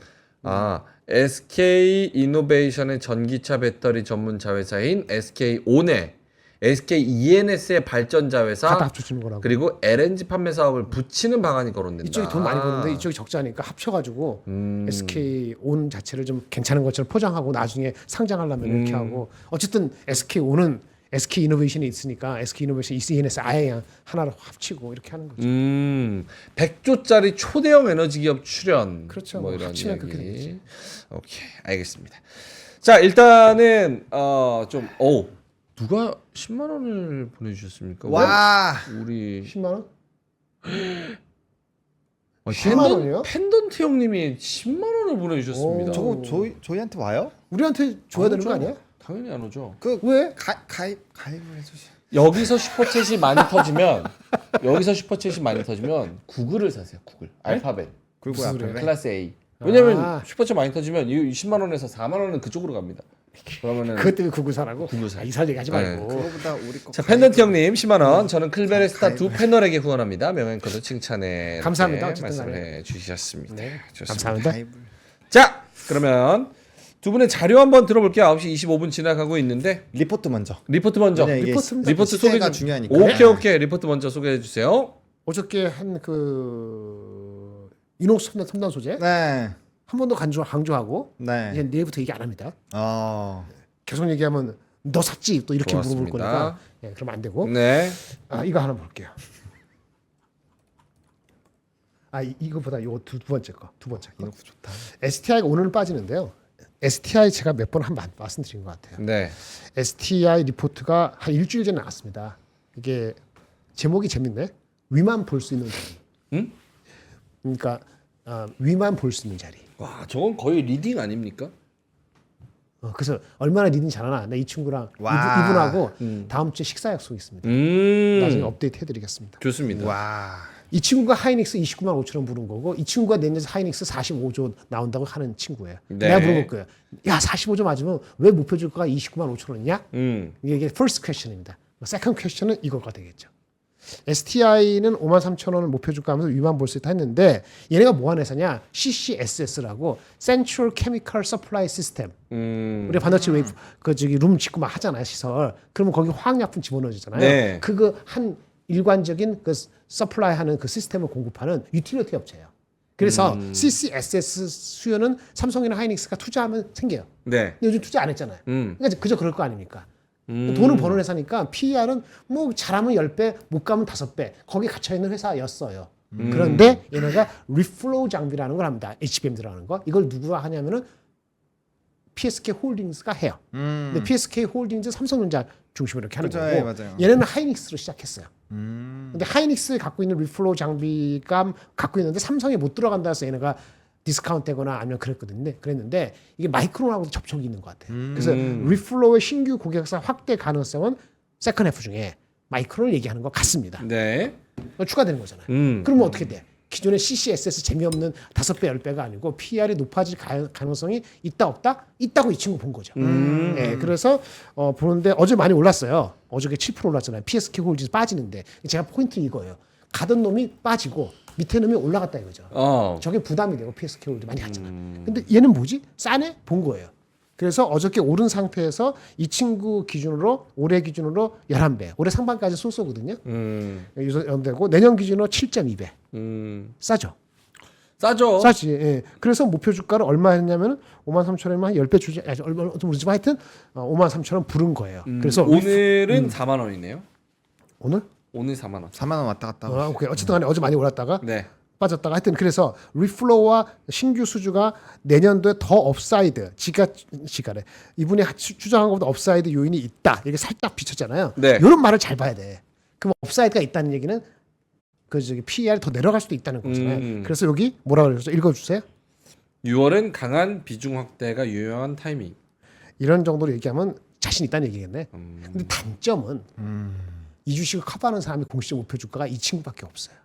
SK 이노베이션의 전기차 배터리 전문 자회사인 SK 온에 SK ENS의 발전 자회사 다 합쳐주는 거라고. 그리고 LNG 판매 사업을 붙이는 방안이 거론된다. 이쪽이 돈 많이 버는데 이쪽이 적자니까 합쳐가지고 SK 온 자체를 좀 괜찮은 것처럼 포장하고 나중에 상장하려면 이렇게 하고 어쨌든 SK 온은 SK 이노베이션이 있으니까 SK 이노베이션 ENS 아예 그냥 하나로 합치고 이렇게 하는 거죠. 100조짜리 초대형 에너지 기업 출연. 그렇죠. 뭐 이런 합치면 이야기. 그렇게 되겠지. 오케이, 알겠습니다. 자, 일단은 누가 10만 원을 보내주셨습니까? 와. 우리 10만 원? 10만 원이요? 펜던트 형님이 10만 원을 보내주셨습니다. 저거 저희한테 와요? 우리한테 줘야 되는 거 아니야? 당연히 안 오죠. 그 왜? 가입을 해주시. 여기서 슈퍼챗이 많이 터지면 구글을 사세요. 구글 알파벳 그리고 무슨 앞에 클래스 A. 왜냐면 아. 슈퍼챗 많이 터지면 이 20만 원에서 4만 원은 그쪽으로 갑니다. 그러면은 그것 때문에 구글 사라고? 구글 사. 이상한 얘기 하지 말고. 그거보다 우리 거. 자 펜던트 형님 10만 원. 저는 클베레 스타 가입을. 두 패널에게 후원합니다. 명예코드 칭찬에 감사합니다. 이렇게 어쨌든 말씀을 간에. 해주셨습니다. 네, 좋습니다. 감사합니다. 가입을. 자 그러면 두 분의 자료 한번 들어볼게요. 9시 25분 지나가고 있는데 리포트 먼저. 리포트 먼저. 왜냐, 이게 리포트 소개 시세가 좀. 중요하니까. 오케이 리포트 먼저 소개해 주세요. 어저께 한 그 이녹스 첨단 소재 네. 한 번 더 강조하고 네. 이제 내일부터 얘기 안 합니다. 어. 계속 얘기하면 너 샀지 또 이렇게 물어볼 고맙습니다. 거니까 예, 그러면 안 되고 네. 이거 하나 볼게요. 이거보다 이거 두 번째 거 이녹스 좋다. STI가 오늘은 빠지는데요. STI 제가 몇 번 말씀드린 것 같아요. 네. STI 리포트가 한 일주일 전에 나왔습니다. 이게 제목이 재밌네. 위만 볼 수 있는 자리. 응? 그러니까 위만 볼 수 있는 자리. 와 저건 거의 리딩 아닙니까? 그래서 얼마나 리딩 잘하나. 나 이 친구랑 와. 이분하고 다음 주에 식사 약속 있습니다. 나중에 업데이트 해드리겠습니다. 좋습니다. 와. 이 친구가 하이닉스 29만 5천 원 부른 거고 이 친구가 내년에 하이닉스 45조 나온다고 하는 친구예요. 네. 내가 물어볼 거예요. 야 45조 맞으면 왜 목표 주가가 29만 5천 원이냐? 이게 first question입니다. second question은 이거가 되겠죠. STI는 5만 3천 원을 목표 주가 하면서 위만 볼 수 있다 했는데 얘네가 뭐 하는 회사냐? CCSS라고 Central Chemical Supply System. 우리 반도체 웨이프 그 저기 룸 짓고 막 하잖아요 시설. 그러면 거기 화학약품 집어넣어주잖아요. 네. 그거 한 일관적인 그 서플라이하는 그 시스템을 공급하는 유틸리티 업체예요. 그래서 CCSS 수요는 삼성이나 하이닉스가 투자하면 생겨요. 네. 근데 요즘 투자 안 했잖아요. 그러니까 그저 그럴 거 아닙니까? 돈은 버는 회사니까 PER은 뭐 잘하면 10배, 못 가면 5배. 거기 갇혀 있는 회사였어요. 그런데 얘네가 리플로우 장비라는 걸 합니다. HBM 들어가는 거. 이걸 누구가 하냐면은 PSK 홀딩스가 해요. 근데 PSK 홀딩스 삼성전자 중심으로 이렇게 하는 그죠, 거고 예, 맞아요. 얘네는 하이닉스로 시작했어요. 근데 하이닉스 갖고 있는 리플로우 장비감 갖고 있는데 삼성이 못 들어간다 해서 얘네가 디스카운트되거나 아니면 그랬는데 이게 마이크론하고도 접촉이 있는 것 같아요. 그래서 리플로우의 신규 고객사 확대 가능성은 세컨 F 중에 마이크론을 얘기하는 것 같습니다. 네. 추가되는 거잖아요. 그러면 어떻게 돼? 기존의 CCSS 재미없는 5배, 10배가 아니고 PR이 높아질 가능성이 있다 없다? 있다고 이 친구 본 거죠. 네, 그래서 보는데 어제 많이 올랐어요. 어저께 7% 올랐잖아요. PSK 홀딩스 빠지는데 제가 포인트는 이거예요. 가던 놈이 빠지고 밑에 놈이 올라갔다 이거죠. 저게 부담이 되고 PSK 홀딩 많이 갔잖아. 근데 얘는 뭐지? 싸네? 본 거예요. 그래서 어저께 오른 상태에서 이 친구 기준으로 올해 기준으로 11배. 올해 상반까지 쏘쏘거든요. 연되고 내년 기준으로 7.2배. 싸죠. 싸죠. 싸지. 예. 그래서 목표 주가를 얼마 했냐면 5만 3천 원이면 한 10배 주지. 얼마 좀 모르지만 하여튼 5만 3천 원 부른 거예요. 그래서 오늘은 4만 원이네요. 오늘? 오늘 4만 원. 4만 원 왔다 갔다. 하고. 오케이. 어쨌든 간에 어제 많이 올랐다가 네. 빠졌다가 하여튼 그래서 리플로우와 신규 수주가 내년도에 더 업사이드 지가래 이분이 주장한 것보다 업사이드 요인이 있다 이게 살짝 비쳤잖아요. 네. 이런 말을 잘 봐야 돼. 그럼 업사이드가 있다는 얘기는 그 저기 PER이 더 내려갈 수도 있다는 거잖아요. 그래서 여기 뭐라 그러죠? 읽어주세요. 6월은 강한 비중 확대가 유효한 타이밍. 이런 정도로 얘기하면 자신 있다는 얘기겠네. 근데 단점은 이 주식을 커버하는 사람이 공시적 목표 주가가 이 친구밖에 없어요.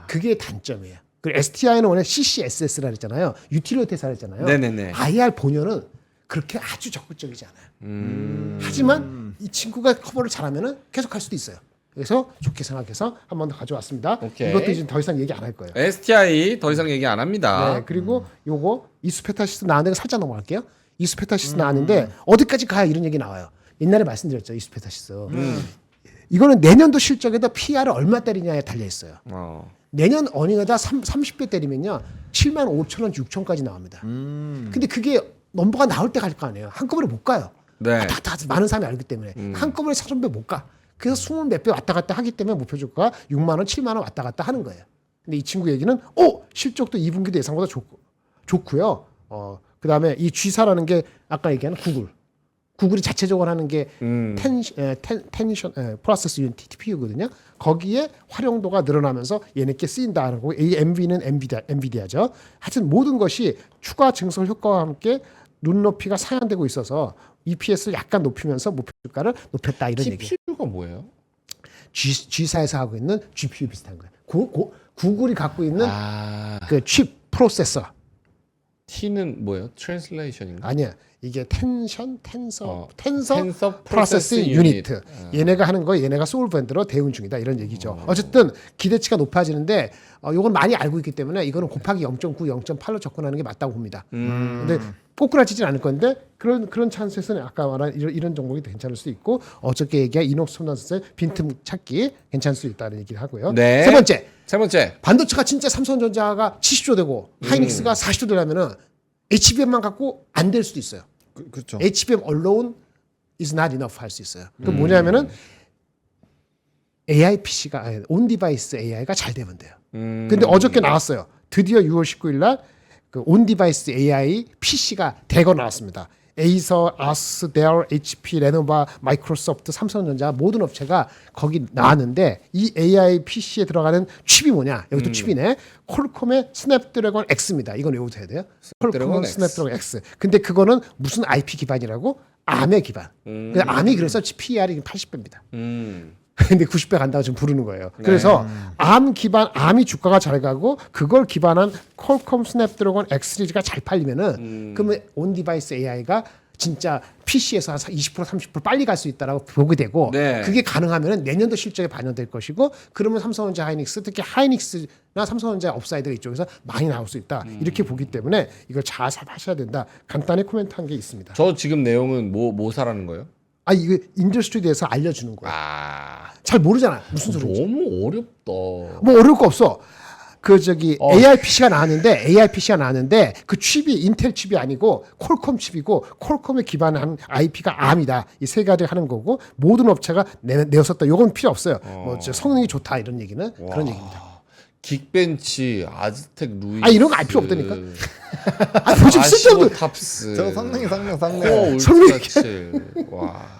그게 단점이에요. 그리고 STI는 원래 CCSS라 그랬잖아요. 유틸리티 회사라 그랬잖아요. 네네네. IR 본연은 그렇게 아주 적극적이지 않아요. 하지만 이 친구가 커버를 잘하면은 계속 할 수도 있어요. 그래서 좋게 생각해서 한 번 더 가져왔습니다. 오케이. 이것도 이제 더 이상 얘기 안 할 거예요. STI 더 이상 얘기 안 합니다. 네, 그리고 요거 이수페타시스 나왔는데 살짝 넘어갈게요. 이수페타시스 나왔는데 어디까지 가야 이런 얘기 나와요. 옛날에 말씀드렸죠. 이수페타시스. 이거는 내년도 실적에다 PR을 얼마 때리냐에 달려 있어요. 내년 어닝에다 30배 때리면요 7만 5천 원, 6천까지 나옵니다. 근데 그게 넘버가 나올 때 갈 거 아니에요. 한꺼번에 못 가요. 네. 다 많은 사람이 알기 때문에 한꺼번에 30배 못 가. 그래서 20 몇 배 왔다 갔다 하기 때문에 목표 주가가 6만 원, 7만 원 왔다 갔다 하는 거예요. 근데 이 친구 얘기는 실적도 2분기도 예상보다 좋고요. 그다음에 이 G사라는 게 아까 얘기한 구글이 자체적으로 하는 게 음. 텐션 프로세스 유닛 TPU거든요. 거기에 활용도가 늘어나면서 얘네께 쓰인다는 거고 이 NV는 엔비디아죠. 하여튼 모든 것이 추가 증설 효과와 함께 눈높이가 상향되고 있어서 EPS를 약간 높이면서 목표 주가를 높였다 이런 얘기. TPU가 뭐예요? G사에서 하고 있는 GPU 비슷한 거예요. 구글이 갖고 있는 아, 그 칩 프로세서 T는 뭐예요? 트랜슬레이션인가? 아니야. 이게 텐서 텐서 프로세싱 유닛. 얘네가 하는 거 얘네가 소울밴드로 대응 중이다 이런 얘기죠. 어쨌든 기대치가 높아지는데 이건 많이 알고 있기 때문에 이거는 곱하기 0.9, 0.8로 접근하는 게 맞다고 봅니다. 근데 꼬꾸라지진 않을 건데 그런 찬스에서는 아까 말한 이런 종목이 괜찮을 수 있고 어저께 얘기한 이녹스톤선의 빈틈 찾기 괜찮을 수 있다는 얘기를 하고요. 네. 세 번째 반도체가 진짜 삼성전자가 70조 되고 하이닉스가 40조 되려면은 HBM만 갖고 안 될 수도 있어요. 그렇죠. HBM alone is not enough 할 수 있어요. 그 뭐냐면은 AI PC가 온 디바이스 AI가 잘 되면 돼요. 근데 어저께 나왔어요. 드디어 6월 19일 날그 온 디바이스 AI PC가 대거 나왔습니다. 에이서, 아스, 델, HP, 레노바, 마이크로소프트, 삼성전자 모든 업체가 거기 나왔는데 이 AI PC에 들어가는 칩이 뭐냐? 여기도 칩이네. 퀄콤의 스냅드래곤 X입니다. 이건 외워둬야 돼요. 퀄콤 스냅드래곤 X. 근데 그거는 무슨 IP 기반이라고? ARM의 기반. 근데 ARM이 그래서 PER이 80배입니다. 근데 90배 간다고 지금 부르는 거예요. 그래서 ARM 기반 ARM이 주가가 잘 가고 그걸 기반한 퀄컴 스냅드래곤 X 시리즈가 잘 팔리면은 그러면 온 디바이스 AI가 진짜 PC에서 한 20% 30% 빨리 갈 수 있다라고 보게 되고 네. 그게 가능하면은 내년도 실적에 반영될 것이고 그러면 삼성전자 하이닉스 특히 하이닉스나 삼성전자 업사이드가 이쪽에서 많이 나올 수 있다. 이렇게 보기 때문에 이걸 잘 하셔야 된다. 간단히 코멘트한 게 있습니다. 저 지금 내용은 뭐 사라는 거예요? 아 이거 인더스트리에 대해서 알려주는 거야. 아, 잘 모르잖아. 무슨 소리인지. 너무 어렵다. 뭐 어려울 거 없어. 그 저기 ARPC가 나왔는데 그 칩이 인텔 칩이 아니고 퀄컴 칩이고 퀄컴에 기반한 IP가 ARM이다. 이 세 가지 하는 거고 모든 업체가 내었었다. 요건 필요 없어요. 뭐 성능이 좋다 이런 얘기는 그런 얘기입니다. 긱벤치, 아즈텍, 루이스. 아 이런 거 알 필요 없다니까. 아 요즘 쓸데없는 아시오 탑스. 저 성능이 코어 성능이- 울트라 7. 와.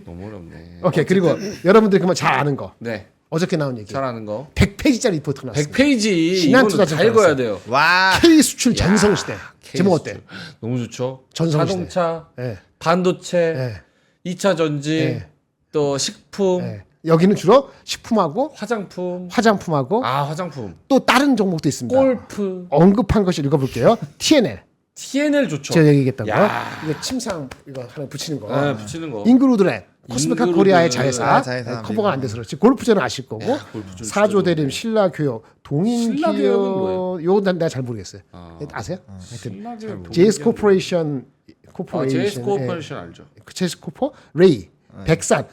너무 어렵네. 오케이 그리고 여러분들이 그만 잘 아는 거 네. 어저께 어저께 나온 얘기. 잘 아는 거. 100페이지짜리 리포트 나왔습니다. 100페이지. 신한투자 이거는 다 읽어야 나왔어요. 돼요. 와. K 수출 전성시대. 제목 어때? 너무 좋죠. 전성시대. 자동차, 예. 반도체, 예. 2차 전지, 예. 또 식품, 예. 여기는 주로 식품하고 화장품. 화장품하고 아, 화장품. 또 다른 종목도 있습니다. 골프. 언급한 것을 읽어볼게요. TNL. TNL 좋죠. 제가 얘기했던 거. 야. 이거 침상 이거 하나 붙이는 거. 네, 붙이는 거. 인그루드랩. 코스메카 인그루드. 코리아의 자회사. 아, 자회사. 커버가 안 돼서 그렇지. 골프제는 아실 거고. 골프존 사조 진짜 대림, 신라교육, 신라교육은 동인기업. 요건 내가 잘 모르겠어요. 아세요? 하여튼 신라교육 JS 코퍼레이션 JS 코퍼레이션 알죠. JS 코퍼 레이.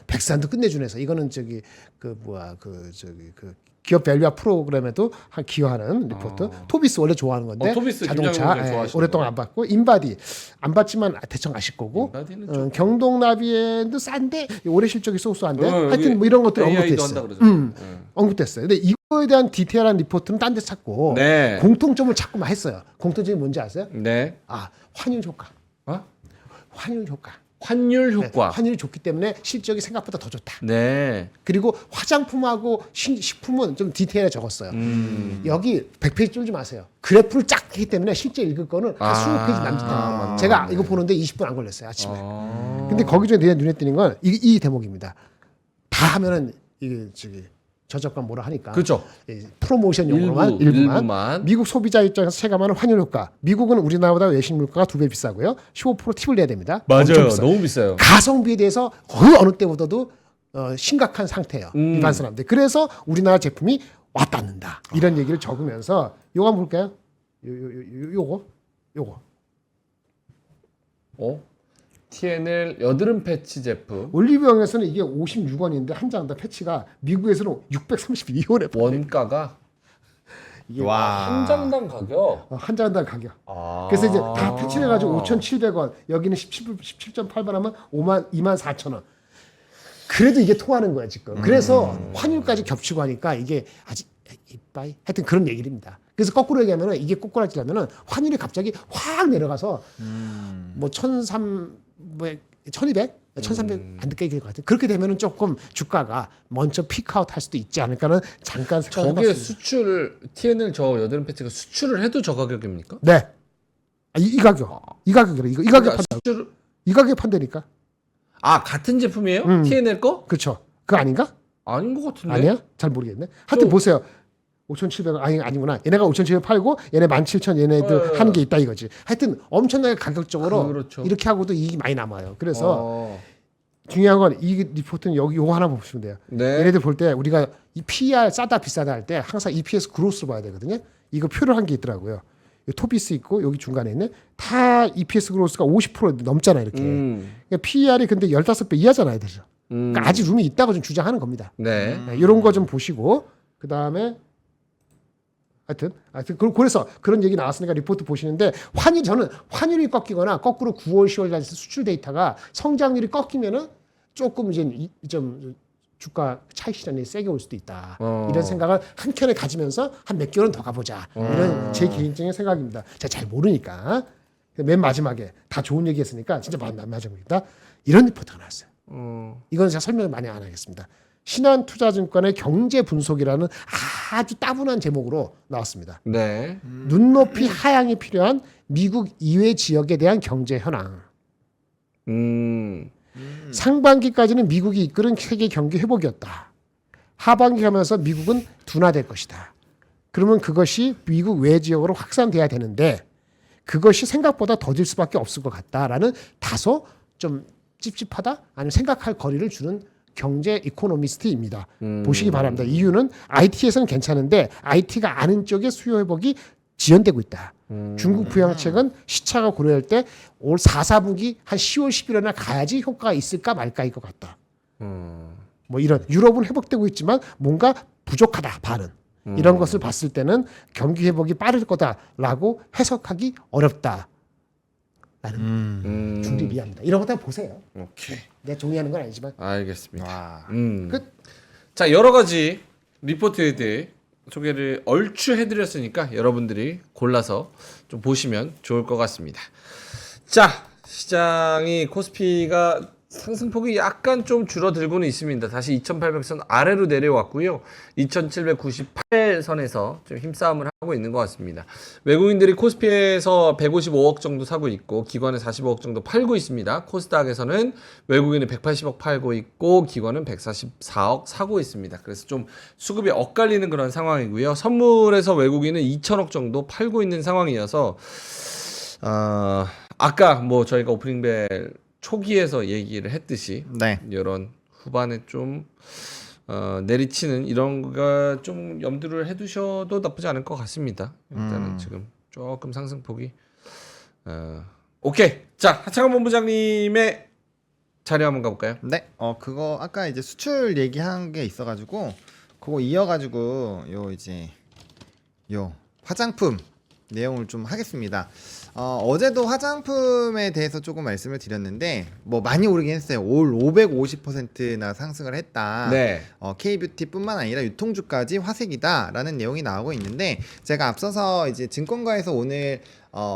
백산도 끝내주는 회사. 이거는 저기 그 기업 밸류화 프로그램에도 한 기여하는 리포트. 토비스 원래 좋아하는 건데 토비스 자동차 김장훈 좋아하시는 오랫동안 거. 안 받고 인바디 안 받지만 대충 아실 거고 인바디는 좀- 경동나비엔도 싼데 올해 실적이 쏘쏘한데 여기 하여튼 뭐 이런 것들 AI도 한다 언급됐어요. 그러잖아요. 언급됐어요. 근데 이거에 대한 디테일한 리포트는 딴 데 찾고 네. 공통점을 찾고만 했어요. 공통점이 뭔지 아세요? 네. 아 환율 효과. 어? 환율 효과. 환율 효과. 환율이 좋기 때문에 실적이 생각보다 더 좋다. 네. 그리고 화장품하고 식품은 좀 디테일에 적었어요. 여기 100페이지 쫄지 마세요. 그래프를 쫙 하기 때문에 실제 읽을 거는 한 20페이지 남짓되는 거예요. 제가 이거 보는데 20분 안 걸렸어요. 아침에. 근데 거기 중에 눈에 띄는 건 이 대목입니다. 다 하면은 이게 저기 저작권 뭐라 하니까. 그렇죠. 프로모션용으로만 일부만. 미국 소비자 입장에서 체감하는 환율 효과. 미국은 우리나라보다 외식 물가가 2배 비싸고요. 15% 팁을 내야 됩니다. 엄청 비싸요. 너무 비싸요. 가성비에 대해서 어느 때보다도 심각한 상태예요. 일반 사람들. 그래서 우리나라 제품이 와닿는다. 이런 얘기를 적으면서 요거 한번 볼까요? 요거. TNL 여드름 패치 제품. 올리브영에서는 이게 56원인데 한 장 다 패치가 미국에서는 632원에 팔아요. 원가가 이게 와. 한 장당 가격. 한 장당 가격. 아. 그래서 이제 다 패치를 해가지고 5,700원. 여기는 17.8번 하면 24,000원. 그래도 이게 통하는 거야 지금. 그래서 환율까지 겹치고 하니까 이게 아직 이빠이 하여튼 그런 얘기입니다. 그래서 거꾸로 얘기하면은 이게 꼬꾸라지려면은 환율이 갑자기 확 내려가서 뭐 뭐 1200, 1300 안 늦게 될 것 같아요. 그렇게 되면은 조금 주가가 먼저 피크아웃 할 수도 있지 않을까는 잠깐 저게 생각해봤습니다. 수출을 TNL 저 여드름 패치가 수출을 해도 저 가격입니까? 네. 이 가격. 이 가격이라 이 가격에 그러니까 판다. 수출 이 가격에 판다니까. 같은 제품이에요? TNL 거? 그렇죠. 그거 아닌가? 아닌 것 같은데. 아니야? 잘 모르겠네. 하여튼 보세요. 5,700원 아니구나. 얘네가 5,700원 팔고 얘네 17,000 얘네들 하는 게 있다 이거지. 하여튼 엄청나게 가격적으로 그렇죠. 이렇게 하고도 이익이 많이 남아요. 그래서 어. 중요한 건 이 리포트는 여기 요거 하나 보시면 돼요. 네. 얘네들 볼 때 우리가 이 PER 싸다 비싸다 할 때 항상 EPS 그로스를 봐야 되거든요. 이거 표를 한 게 있더라고요. 이 토비스 있고 여기 중간에 있네. 다 EPS 그로스가 50% 넘잖아 이렇게. 그러니까 PER이 근데 15배 이하잖아요, 애들이. 그러니까 아직 룸이 있다고 좀 주장하는 겁니다. 네. 이런 거 좀 보시고 그 다음에 하여튼 그래서 그런 얘기 나왔으니까 리포트 보시는데 저는 환율이 꺾이거나 거꾸로 9월 10월 달 수출 데이터가 성장률이 꺾이면은 조금 이제 좀 주가 차익 시장이 세게 올 수도 있다. 이런 생각을 한켠에 가지면서 한 몇 개월은 더 가보자. 이런 제 개인적인 생각입니다. 제가 잘 모르니까 맨 마지막에 다 좋은 얘기했으니까 진짜 마지막입니다. 이런 리포트가 나왔어요. 이건 제가 설명을 많이 안 하겠습니다. 신한투자증권의 경제 분석이라는 아주 따분한 제목으로 나왔습니다. 네. 눈높이 하향이 필요한 미국 이외 지역에 대한 경제 현황. 상반기까지는 미국이 이끄는 세계 경기 회복이었다. 하반기 가면서 미국은 둔화될 것이다. 그러면 그것이 미국 외 지역으로 확산돼야 되는데 그것이 생각보다 더딜 수밖에 없을 것 같다라는 다소 좀 찝찝하다 아니면 생각할 거리를 주는 경제 이코노미스트입니다. 보시기 바랍니다. 이유는 IT에서는 괜찮은데 IT가 아닌 쪽의 수요 회복이 지연되고 있다. 중국 부양책은 시차가 고려할 때 올 4, 4분기 한 10월, 11월에 가야지 효과가 있을까 말까일 것 같다. 뭐 이런 유럽은 회복되고 있지만 뭔가 부족하다 반은. 이런 것을 봤을 때는 경기 회복이 빠를 거다라고 해석하기 어렵다. 라는 중립이합니다. 이런 것도 한번 보세요. 오케이. 내가 종이하는 건 아니지만. 알겠습니다. 와. 끝. 자, 여러 가지 리포트에 대해 소개를 얼추 해드렸으니까 여러분들이 골라서 좀 보시면 좋을 것 같습니다. 자, 시장이 코스피가 상승폭이 약간 좀 줄어들고는 있습니다. 다시 2800선 아래로 내려왔고요. 2798선에서 좀 힘싸움을 하고 있는 것 같습니다. 외국인들이 코스피에서 155억 정도 사고 있고 기관은 45억 정도 팔고 있습니다. 코스닥에서는 외국인이 180억 팔고 있고 기관은 144억 사고 있습니다. 그래서 좀 수급이 엇갈리는 그런 상황이고요. 선물에서 외국인은 2천억 정도 팔고 있는 상황이어서 아까 뭐 저희가 오프닝벨 초기에서 얘기를 했듯이 네. 이런 후반에 좀 내리치는 이런 거가 좀 염두를 해두셔도 나쁘지 않을 것 같습니다. 일단은 지금 조금 상승폭이 오케이. 자, 하창원 본부장님의 자료 한번 가볼까요? 네. 그거 아까 이제 수출 얘기한 게 있어가지고 그거 이어가지고 요 화장품 내용을 좀 하겠습니다. 어제도 화장품에 대해서 조금 말씀을 드렸는데 뭐 많이 오르긴 했어요. 올 550%나 상승을 했다. 네. K뷰티뿐만 아니라 유통주까지 화색이다라는 내용이 나오고 있는데 제가 앞서서 이제 증권가에서 오늘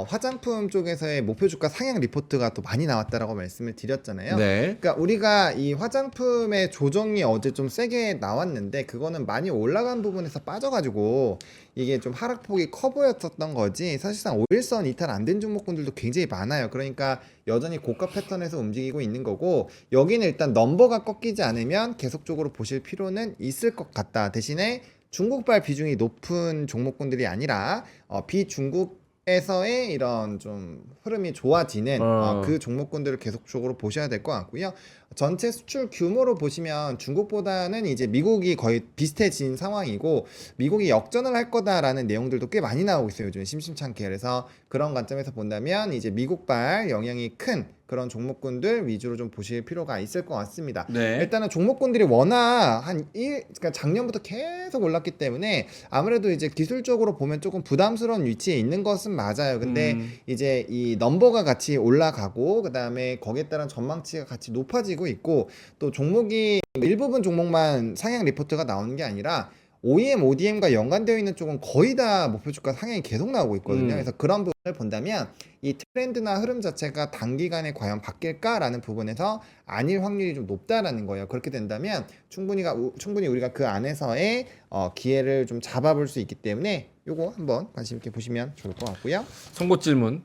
화장품 쪽에서의 목표 주가 상향 리포트가 또 많이 나왔다라고 말씀을 드렸잖아요. 네. 그러니까 우리가 이 화장품의 조정이 어제 좀 세게 나왔는데 그거는 많이 올라간 부분에서 빠져가지고 이게 좀 하락폭이 커 보였었던 거지 사실상 5일선 이탈 안 된 종목군들도 굉장히 많아요. 그러니까 여전히 고가 패턴에서 움직이고 있는 거고 여기는 일단 넘버가 꺾이지 않으면 계속적으로 보실 필요는 있을 것 같다. 대신에 중국발 비중이 높은 종목군들이 아니라 비중국 에서의 이런 좀 흐름이 좋아지는 그 종목군들을 계속적으로 보셔야 될 것 같고요. 전체 수출 규모로 보시면 중국보다는 이제 미국이 거의 비슷해진 상황이고 미국이 역전을 할 거다라는 내용들도 꽤 많이 나오고 있어요. 요즘 심심찮게. 그래서 그런 관점에서 본다면 이제 미국발 영향이 큰 그런 종목군들 위주로 좀 보실 필요가 있을 것 같습니다. 네. 일단은 종목군들이 워낙 그러니까 작년부터 계속 올랐기 때문에 아무래도 이제 기술적으로 보면 조금 부담스러운 위치에 있는 것은 맞아요. 근데 이제 이 넘버가 같이 올라가고 그다음에 거기에 따른 전망치가 같이 높아지고 있고 또 종목이 일부분 종목만 상향 리포트가 나오는 게 아니라 OEM, ODM과 연관되어 있는 쪽은 거의 다 목표 주가 상향이 계속 나오고 있거든요. 음. 그래서 그런 부분을 본다면 이 트렌드나 흐름 자체가 단기간에 과연 바뀔까라는 부분에서 아닐 확률이 좀 높다라는 거예요. 그렇게 된다면 충분히 우리가 그 안에서의 기회를 좀 잡아볼 수 있기 때문에 요거 한번 관심 있게 보시면 좋을 것 같고요. 송곳 질문.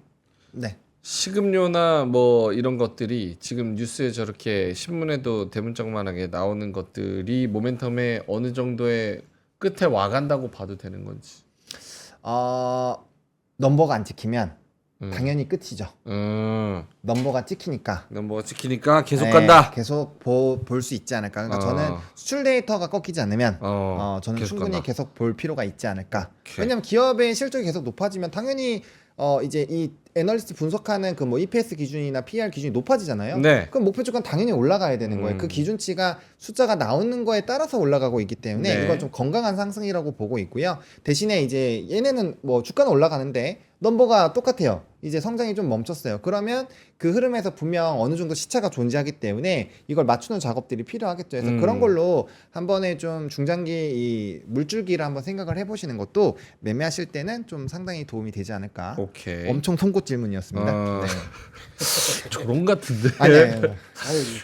네. 식음료나 뭐 이런 것들이 지금 뉴스에 저렇게 신문에도 대문짝만하게 나오는 것들이 모멘텀에 어느 정도의 끝에 와간다고 봐도 되는 건지. 넘버가 안 찍히면 당연히 끝이죠. 넘버가 찍히니까. 넘버가 찍히니까 계속 네, 간다. 계속 볼 수 있지 않을까. 그러니까 저는 수출 데이터가 꺾이지 않으면 저는 계속 충분히 간다. 계속 볼 필요가 있지 않을까. 오케이. 왜냐면 기업의 실적이 계속 높아지면 당연히 이제 이 애널리스트 분석하는 그 뭐 EPS 기준이나 PR 기준이 높아지잖아요. 네. 그럼 목표 주가는 당연히 올라가야 되는 거예요. 그 기준치가 숫자가 나오는 거에 따라서 올라가고 있기 때문에 네. 이건 좀 건강한 상승이라고 보고 있고요. 대신에 이제 얘네는 뭐 주가는 올라가는데 넘버가 똑같아요. 이제 성장이 좀 멈췄어요. 그러면 그 흐름에서 분명 어느 정도 시차가 존재하기 때문에 이걸 맞추는 작업들이 필요하겠죠. 그래서 그런 걸로 한 번에 좀 중장기 이 물줄기를 한번 생각을 해보시는 것도 매매하실 때는 좀 상당히 도움이 되지 않을까. 오케이. 엄청 송곳 질문이었습니다. 네. 조롱 같은데. 아니에요.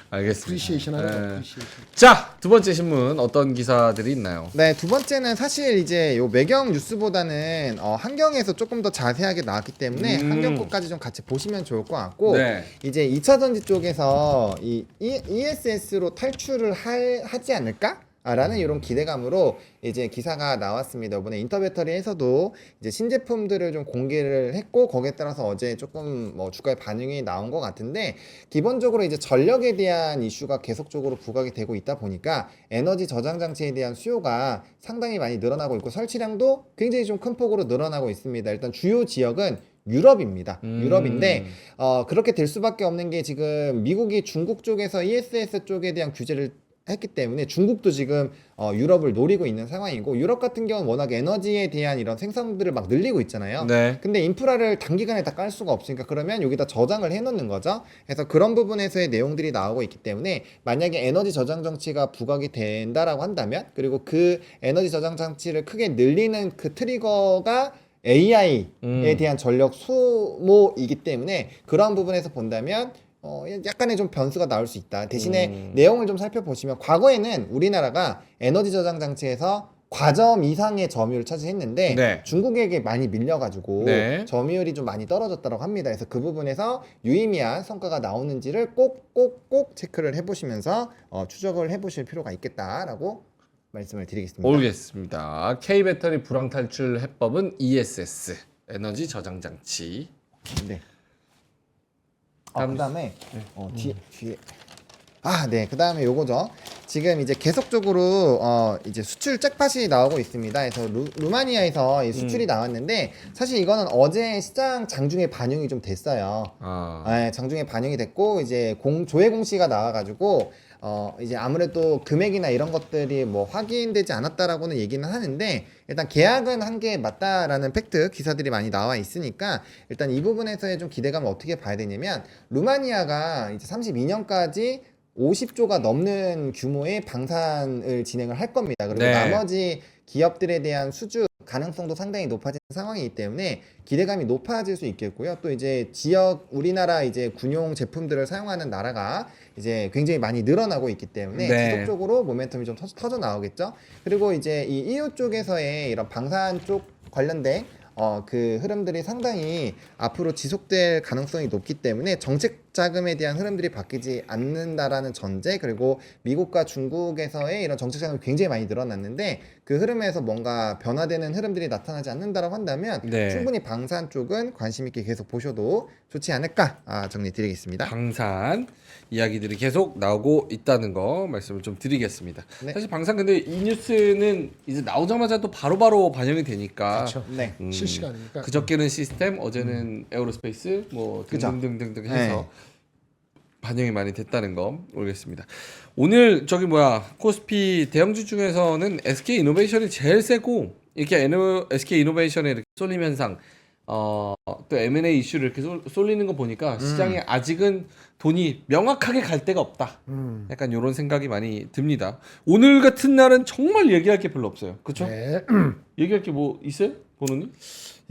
알겠습니다. 프리시에이션 하는 네. 거. 프리시에이션. 자, 두 번째 신문 어떤 기사들이 있나요? 네, 두 번째는 사실 이제 요 매경 뉴스보다는 한경에서 조금 더 자세하게 나왔기 때문에 한경 것까지 좀 같이 보시면 좋을 것 같고 네. 이제 2차 전지 쪽에서 이 ESS로 탈출을 하지 않을까? 라는 이런 기대감으로 이제 기사가 나왔습니다. 이번에 인터배터리에서도 이제 신제품들을 좀 공개를 했고 거기에 따라서 어제 조금 뭐 주가의 반응이 나온 것 같은데 기본적으로 이제 전력에 대한 이슈가 계속적으로 부각이 되고 있다 보니까 에너지 저장 장치에 대한 수요가 상당히 많이 늘어나고 있고 설치량도 굉장히 좀 큰 폭으로 늘어나고 있습니다. 일단 주요 지역은 유럽입니다. 유럽인데 그렇게 될 수밖에 없는 게 지금 미국이 중국 쪽에서 ESS 쪽에 대한 규제를 했기 때문에 중국도 지금 유럽을 노리고 있는 상황이고 유럽 같은 경우는 워낙 에너지에 대한 이런 생산들을 막 늘리고 있잖아요. 네. 근데 인프라를 단기간에 다 깔 수가 없으니까 그러면 여기다 저장을 해놓는 거죠. 그래서 그런 부분에서의 내용들이 나오고 있기 때문에 만약에 에너지 저장 장치가 부각이 된다라고 한다면 그리고 그 에너지 저장 장치를 크게 늘리는 그 트리거가 AI에 대한 전력 소모이기 때문에 그러한 부분에서 본다면 약간의 좀 변수가 나올 수 있다. 대신에 내용을 좀 살펴보시면 과거에는 우리나라가 에너지 저장 장치에서 과점 이상의 점유율을 차지했는데 네. 중국에게 많이 밀려가지고 네. 점유율이 좀 많이 떨어졌다고 합니다. 그래서 그 부분에서 유의미한 성과가 나오는지를 꼭 체크를 해보시면서 추적을 해보실 필요가 있겠다라고 말씀을 드리겠습니다. 모르겠습니다. K 배터리 불황 탈출 해법은 ESS 에너지 저장 장치. 네. 그다음에 뒤에 네. 그다음에 요거죠. 지금 이제 계속적으로 이제 수출 잭팟이 나오고 있습니다. 그래서 루마니아에서 이 수출이 나왔는데 사실 이거는 어제 시장 장중에 반영이 좀 됐어요. 네, 장중에 반영이 됐고 이제 조회 공시가 나와가지고 이제 아무래도 금액이나 이런 것들이 뭐 확인되지 않았다라고는 얘기는 하는데 일단 계약은 한 게 맞다라는 팩트 기사들이 많이 나와 있으니까 일단 이 부분에서의 좀 기대감을 어떻게 봐야 되냐면 루마니아가 이제 32년까지 50조가 넘는 규모의 방산을 진행을 할 겁니다. 그리고 네. 나머지 기업들에 대한 수주 가능성도 상당히 높아진 상황이기 때문에 기대감이 높아질 수 있겠고요. 또 이제 지역 우리나라 이제 군용 제품들을 사용하는 나라가 이제 굉장히 많이 늘어나고 있기 때문에 네. 지속적으로 모멘텀이 좀 터져 나오겠죠. 그리고 이제 이 EU 쪽에서의 이런 방산 쪽 관련된 그 흐름들이 상당히 앞으로 지속될 가능성이 높기 때문에 정책 자금에 대한 흐름들이 바뀌지 않는다라는 전제 그리고 미국과 중국에서의 이런 정책 자금이 굉장히 많이 늘어났는데 그 흐름에서 뭔가 변화되는 흐름들이 나타나지 않는다라고 한다면 네. 충분히 방산 쪽은 관심 있게 계속 보셔도 좋지 않을까 정리 드리겠습니다. 방산 이야기들이 계속 나오고 있다는 거 말씀을 좀 드리겠습니다. 네. 사실 방산 근데 이 뉴스는 이제 나오자마자 또 바로바로 반영이 되니까 그렇죠. 네. 실시간이니까. 그저께는 시스템 어제는 에어로스페이스 뭐 그죠. 등등등등 해서 반영이 많이 됐다는 거 모르겠습니다. 오늘 코스피 대형주 중에서는 SK 이노베이션이 제일 세고 이렇게 SK 이노베이션에 이렇게 쏠림 현상 또 M&A 이슈를 이렇게 쏠리는 거 보니까 시장에 아직은 돈이 명확하게 갈 데가 없다. 약간 이런 생각이 많이 듭니다. 오늘 같은 날은 정말 얘기할 게 별로 없어요. 그렇죠? 네. 얘기할 게 뭐 있어요? 보노님?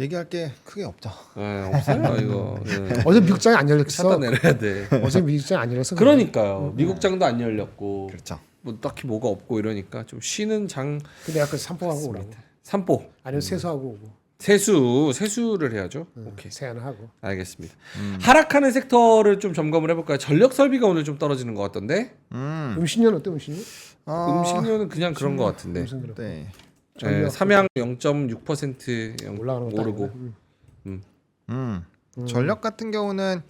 얘기할 게 크게 없죠. 네, 없어요 이거. 네. 어제 미국장이 안 열렸어. 샷다 내려야 돼. 어제 미국장이 안 열렸어. 그러니까요. 미국장도 안 열렸고 그렇죠. 뭐 딱히 뭐가 없고 이러니까 좀 쉬는 장 근데 약간 산보하고 오라고. 산보. 아니면 세수하고 오고. 세수를 해야죠. 오케이. 세안하고. 알겠습니다. 하락하는 섹터를 좀 점검을 해볼까요? 전력 설비가 오늘 좀 떨어지는 것 같던데. 음식료는 어때 음식료? 음식료는 그냥 그런 것 같은데. 무슨 그런 네. 네, 삼양 0.6% 올라가는 거 오르고. 전력 같은 경우는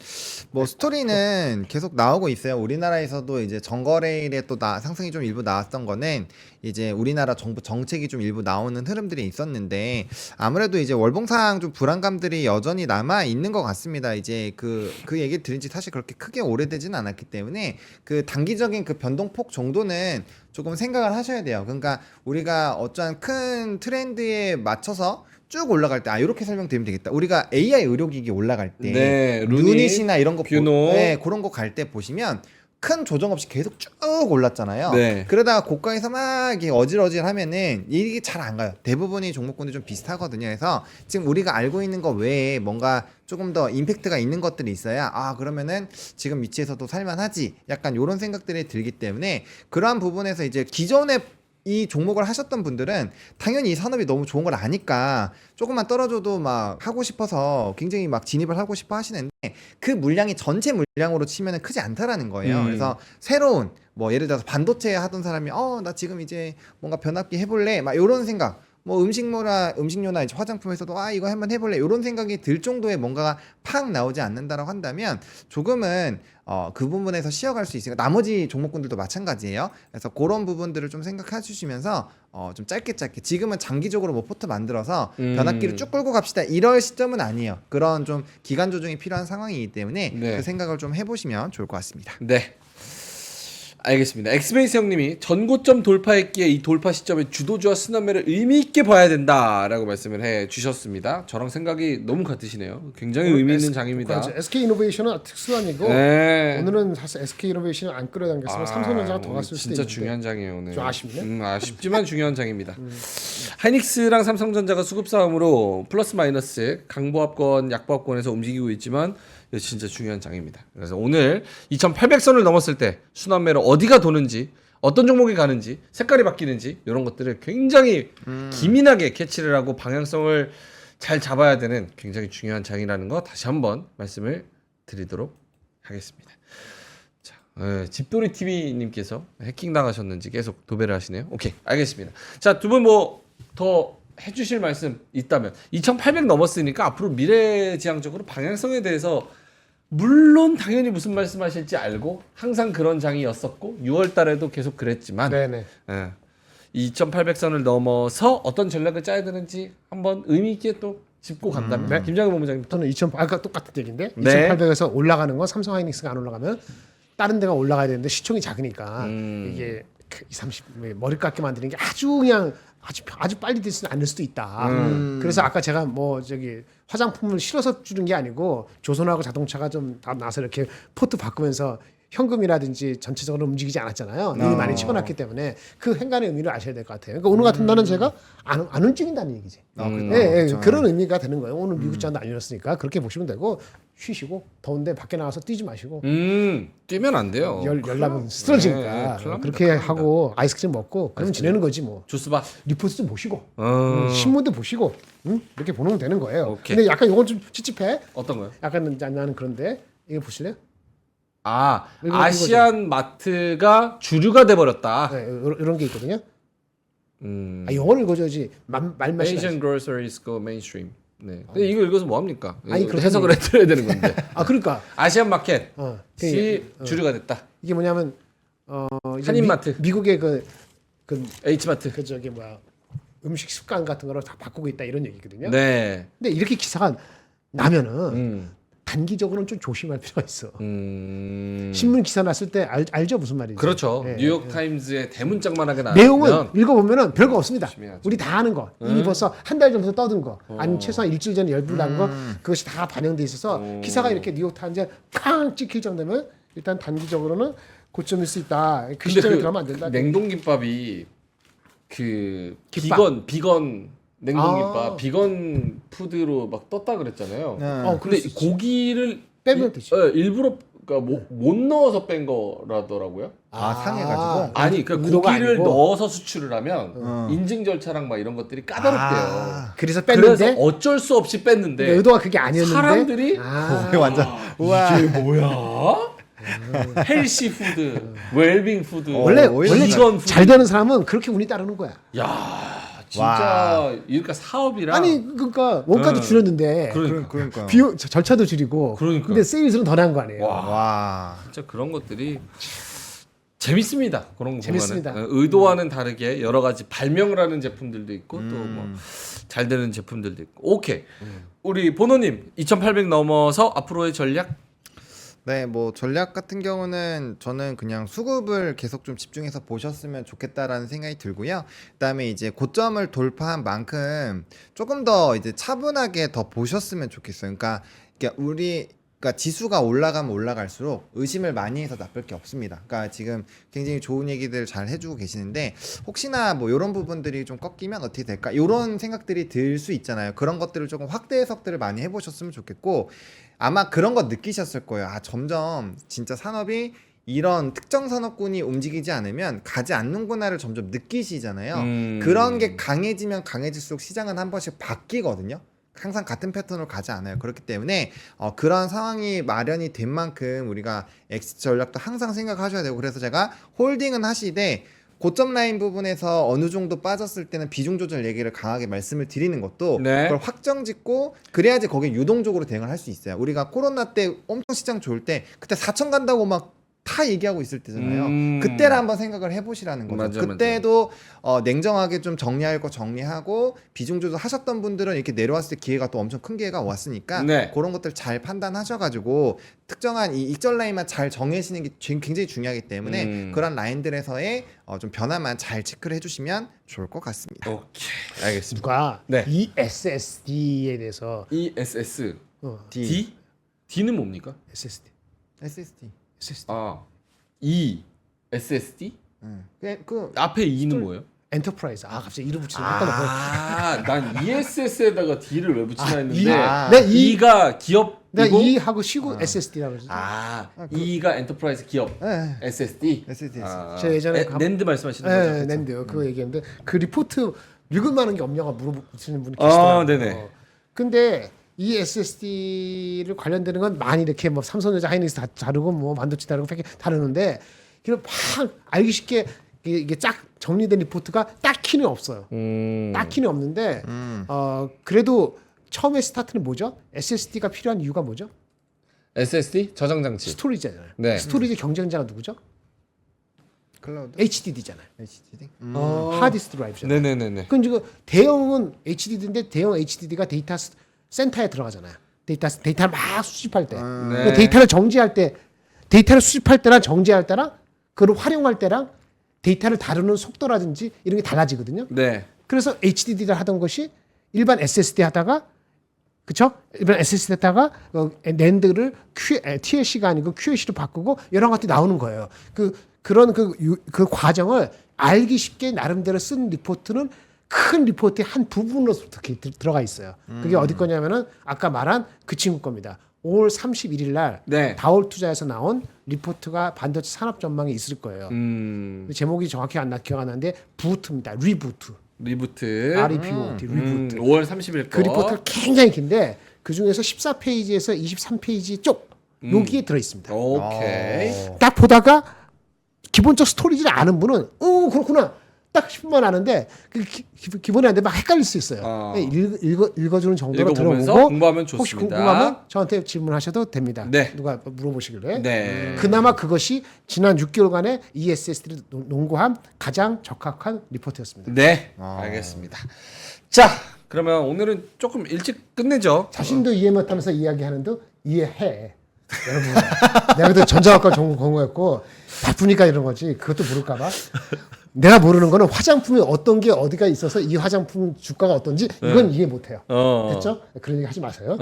뭐 스토리는 계속 나오고 있어요. 우리나라에서도 이제 전거래일에 또 상승이 좀 일부 나왔던 거는 이제 우리나라 정부 정책이 좀 일부 나오는 흐름들이 있었는데 아무래도 이제 월봉상 좀 불안감들이 여전히 남아 있는 것 같습니다. 이제 그 얘기 드린 지 사실 그렇게 크게 오래되진 않았기 때문에 그 단기적인 그 변동폭 정도는 조금 생각을 하셔야 돼요. 그러니까 우리가 어떠한 큰 트렌드에 맞춰서 쭉 올라갈 때 이렇게 설명드리면 되겠다. 우리가 AI 의료기기 올라갈 때 네, 루닛이나 이런 거 뷰노. 네, 그런 거 갈 때 보시면 큰 조정 없이 계속 쭉 올랐잖아요. 네. 그러다가 고가에서 막 이게 어질어질하면은 이게 잘 안 가요. 대부분의 종목군이 좀 비슷하거든요. 그래서 지금 우리가 알고 있는 거 외에 뭔가 조금 더 임팩트가 있는 것들이 있어야 그러면은 지금 위치에서도 살만하지. 약간 이런 생각들이 들기 때문에 그러한 부분에서 이제 기존에 이 종목을 하셨던 분들은 당연히 이 산업이 너무 좋은 걸 아니까 조금만 떨어져도 막 하고 싶어서 굉장히 막 진입을 하고 싶어 하시는데 그 물량이 전체 물량으로 치면은 크지 않다라는 거예요. 그래서 새로운 뭐 예를 들어서 반도체 하던 사람이 나 지금 이제 뭔가 변압기 해볼래 막 이런 생각 뭐 음식료나 이제 화장품에서도 이거 한번 해볼래 이런 생각이 들 정도의 뭔가가 팍 나오지 않는다라고 한다면 조금은 그 부분에서 쉬어갈 수 있으니까 나머지 종목군들도 마찬가지예요. 그래서 그런 부분들을 좀 생각해 주시면서 좀 짧게 지금은 장기적으로 뭐 포트 만들어서 변압기를 쭉 끌고 갑시다 이럴 시점은 아니에요. 그런 좀 기간 조정이 필요한 상황이기 때문에 네. 그 생각을 좀 해보시면 좋을 것 같습니다. 네. 알겠습니다. 엑스베이스 형님이 전고점 돌파했기에 이 돌파 시점에 주도주와 순환매를 의미 있게 봐야 된다라고 말씀을 해 주셨습니다. 저랑 생각이 너무 같으시네요. 굉장히 의미 있는 장입니다. SK 이노베이션은 특수한이고 네. 오늘은 사실 SK 이노베이션을 안 끌어당겼으면 삼성전자가 더 오늘 갔을 수도 진짜 있는데 중요한 장이에요 오늘. 좀 아쉽네. 아쉽지만 중요한 장입니다. 하이닉스랑 삼성전자가 수급 싸움으로 플러스 마이너스 강보합권, 약보합권에서 움직이고 있지만 이거 진짜 중요한 장입니다. 그래서 오늘 2,800선을 넘었을 때 순환매로 어디가 도는지, 어떤 종목이 가는지, 색깔이 바뀌는지 이런 것들을 굉장히 기민하게 캐치를 하고 방향성을 잘 잡아야 되는 굉장히 중요한 장이라는 거 다시 한번 말씀을 드리도록 하겠습니다. 자, 집돌이 TV님께서 해킹 당하셨는지 계속 도배를 하시네요. 오케이, 알겠습니다. 자, 두 분 뭐 더 해주실 말씀 있다면 2,800 넘었으니까 앞으로 미래지향적으로 방향성에 대해서 물론 당연히 무슨 말씀하실지 알고 항상 그런 장이었었고 6월 달에도 계속 그랬지만 네네. 2,800선을 넘어서 어떤 전략을 짜야 되는지 한번 의미 있게 또 짚고 간다면 김장현 본부장님 저는 아까 똑같은 얘기인데 네. 2,800에서 올라가는 건 삼성 하이닉스가 안 올라가면 다른 데가 올라가야 되는데 시총이 작으니까 이게 30 머리 깎게 만드는 게 아주 빨리 되지 않을 수도 있다. 그래서 아까 제가 뭐 화장품을 실어서 주는 게 아니고 조선하고 자동차가 좀 다 나서 이렇게 포트 바꾸면서 현금이라든지 전체적으로 움직이지 않았잖아요. 이미 많이 치고났기 때문에 그 행간의 의미를 아셔야 될 것 같아요. 그러니까 오늘 같은 날은 제가 안 움직인다는 얘기지. 그런 의미가 되는 거예요. 오늘 미국 장도 안 열렸으니까 그렇게 보시면 되고 쉬시고 더운데 밖에 나가서 뛰지 마시고 뛰면 안 돼요. 열나면 쓰러지니까 큰일 납니다. 그렇게 하고 아이스크림 먹고 그럼 지내는 거지 뭐. 주스바. 리포트도 보시고 신문도 보시고 이렇게 보면 되는 거예요. 오케이. 근데 약간 이건 좀 찝찝해. 어떤 거요? 약간 나는 그런데 이거 보실래요? 아시안 마트가 주류가 돼 버렸다. 네, 이런 게 있거든요. 영어를 읽어줘야지 말만 Asian groceries go mainstream. 네. 근데 이거 읽어서 뭐 합니까? 아니, 이거 해석을 해드려야 되는 건데. 그러니까 아시안 마켓 그 주류가 됐다. 이게 뭐냐면 이제 한인마트. 미국의 그 H마트. 음식 습관 같은 거를 다 바꾸고 있다 이런 얘기거든요. 네. 근데 이렇게 기사가 나면은 단기적으로는 좀 조심할 필요가 있어. 신문 기사 났을 때 알죠 무슨 말인지. 그렇죠. 예. 뉴욕 타임즈에 대문짝만하게 내용은 나오면 읽어보면은 별거 없습니다. 조심해야죠. 우리 다 아는 거. 이미 벌써 한 달 전부터 떠든 거. 아니면 최소한 일주일 전에 열불 난 거. 그것이 다 반영돼 있어서 기사가 이렇게 뉴욕 타임즈에 쾅 찍힐 정도면 일단 단기적으로는 고점일 수 있다. 그 근데 시점에 그 그러면 안 된다. 냉동김밥이 그 김밥. 비건 냉동김밥 아. 비건 푸드로 막 떴다 그랬잖아요. 네. 그럴 근데 수 있지. 고기를 빼면 되지. 일부러 그러니까 못 넣어서 뺀 거라더라고요. 상해가지고. 아니 그 의도가 고기를 아니고. 넣어서 수출을 하면 인증 절차랑 막 이런 것들이 까다롭대요. 그래서 그래서 뺐는데 어쩔 수 없이 뺐는데 근데 의도가 그게 아니었는데 사람들이 완전 우와. 이게 뭐야? 헬시 푸드, 웰빙 푸드, 원래 오히려 비건 푸드. 잘 되는 사람은 그렇게 운이 따르는 거야. 야, 진짜 와. 그러니까 사업이라 아니 그러니까 원가도 줄였는데 그러니까요. 비용 절차도 줄이고. 그러니까. 근데 세일즈는 더 난 거 아니에요. 와. 진짜 그런 것들이 재밌습니다. 그런 거 재밌습니다. 보면은 의도와는 다르게 여러 가지 발명을 하는 제품들도 있고 또 뭐 잘 되는 제품들도 있고. 오케이. 우리 보노님 2,800 넘어서 앞으로의 전략. 네, 뭐 전략 같은 경우는 저는 그냥 수급을 계속 좀 집중해서 보셨으면 좋겠다라는 생각이 들고요. 그다음에 이제 고점을 돌파한 만큼 조금 더 이제 차분하게 더 보셨으면 좋겠어요. 그러니까 그러니까 지수가 올라가면 올라갈수록 의심을 많이 해서 나쁠 게 없습니다. 그러니까 지금 굉장히 좋은 얘기들 잘 해주고 계시는데 혹시나 뭐 이런 부분들이 좀 꺾이면 어떻게 될까? 이런 생각들이 들 수 있잖아요. 그런 것들을 조금 확대 해석들을 많이 해보셨으면 좋겠고 아마 그런 거 느끼셨을 거예요. 아, 점점 진짜 산업이 이런 특정 산업군이 움직이지 않으면 가지 않는구나를 점점 느끼시잖아요. 그런 게 강해지면 강해질수록 시장은 한 번씩 바뀌거든요. 항상 같은 패턴으로 가지 않아요. 그렇기 때문에 그런 상황이 마련이 된 만큼 우리가 엑시트 전략도 항상 생각하셔야 되고 그래서 제가 홀딩은 하시되 고점 라인 부분에서 어느 정도 빠졌을 때는 비중 조절 얘기를 강하게 말씀을 드리는 것도 네. 그걸 확정 짓고 그래야지 거기에 유동적으로 대응을 할 수 있어요. 우리가 코로나 때 엄청 시장 좋을 때 그때 4천 간다고 막 다 얘기하고 있을 때잖아요. 그때를 한번 생각을 해보시라는 거죠. 맞아, 그때도 냉정하게 좀 정리할 거 정리하고 비중 조절 하셨던 분들은 이렇게 내려왔을 때 기회가 또 엄청 큰 기회가 왔으니까 네. 그런 것들 잘 판단하셔가지고 특정한 이 익절 라인만 잘 정해지는 게 굉장히 중요하기 때문에 그런 라인들에서의 좀 변화만 잘 체크를 해주시면 좋을 것 같습니다. 오케이. 알겠습니다. 누가 네. 이 SSD에 대해서 ESS D. D? D는 뭡니까? SSD SSD. 아, E SSD? 그 앞에 E는 뭐예요? 엔터프라이즈. 갑자기 이름 붙이는 거 헷갈려. 난 ESS에다가 D를 왜 붙이나 했는데 네, E. E가 기업이고 내가 E 하고 쉬고 SSD라고 그러죠. E가 엔터프라이즈 기업 네. SSD. SSD. 제가 예전에 낸드 말씀하시는 거죠? 네, 낸데요. 그거 얘기했는데 그 리포트 읽을 만한 게 없냐고 물어보시는 분이 계시더라고요. 네네. 근데 이 SSD를 관련되는 건 많이 이렇게 뭐 삼성전자 하이닉스 다르고 뭐 반도체 다르고 다르는데 그냥 막 알기 쉽게 이게 쫙 정리된 리포트가 딱히는 없어요. 딱히는 없는데 그래도 처음에 스타트는 뭐죠? SSD가 필요한 이유가 뭐죠? SSD 저장 장치. 스토리지잖아요. 네. 스토리지 경쟁자가 누구죠? 클라우드. HDD잖아요. HDD. 하드디스크 드라이브잖아요. 네네네네. 그럼 지금 대형은 HDD인데 대형 HDD가 데이터 센터에 들어가잖아요. 데이터를 막 수집할 때, 네. 데이터를 정지할 때, 데이터를 수집할 때랑 정지할 때랑 그걸 활용할 때랑 데이터를 다루는 속도라든지 이런 게 달라지거든요. 네. 그래서 HDD를 하던 것이 일반 SSD 하다가 그쵸? 일반 SSD 했다가 낸드를 TLC가 아니고 QLC로 바꾸고 이런 것들이 나오는 거예요. 그런 그 과정을 알기 쉽게 나름대로 쓴 리포트는 큰 리포트의 한 부분으로 들어가 있어요. 그게 어디 거냐면은 아까 말한 그 친구 겁니다. 5월 31일 날 네. 다올 투자에서 나온 리포트가 반도체 산업 전망이 있을 거예요. 제목이 정확히 기억 안 나는데 부트입니다. 리부트. 리부트. REPOT 리부트. 5월 30일 거. 그 리포트가 굉장히 긴데 그 중에서 14페이지에서 23페이지 쪽 여기에 들어 있습니다. 오케이. 딱 보다가 기본적 스토리지를 아는 분은 그렇구나 딱 싶으면 아는데 그 기본이 안 되면 막 헷갈릴 수 있어요. 읽어주는 정도로 읽어보면서 들어보고 공부하면 혹시 좋습니다. 궁금하면 저한테 질문하셔도 됩니다. 네. 누가 물어보시길래 네. 그나마 그것이 지난 6개월간의 ESSD를 농구한 가장 적합한 리포트였습니다. 네. 알겠습니다. 자, 그러면 오늘은 조금 일찍 끝내죠. 자신도 이해 못하면서 이야기하는데 이해해. 여러분, 내가 그때 전자학과 전공 공부했고 바쁘니까 이런 거지. 그것도 모를까봐. 내가 모르는 거는 화장품이 어떤 게 어디가 있어서 이 화장품 주가가 어떤지 이건 이해 못해요. 됐죠? 그런 얘기 하지 마세요.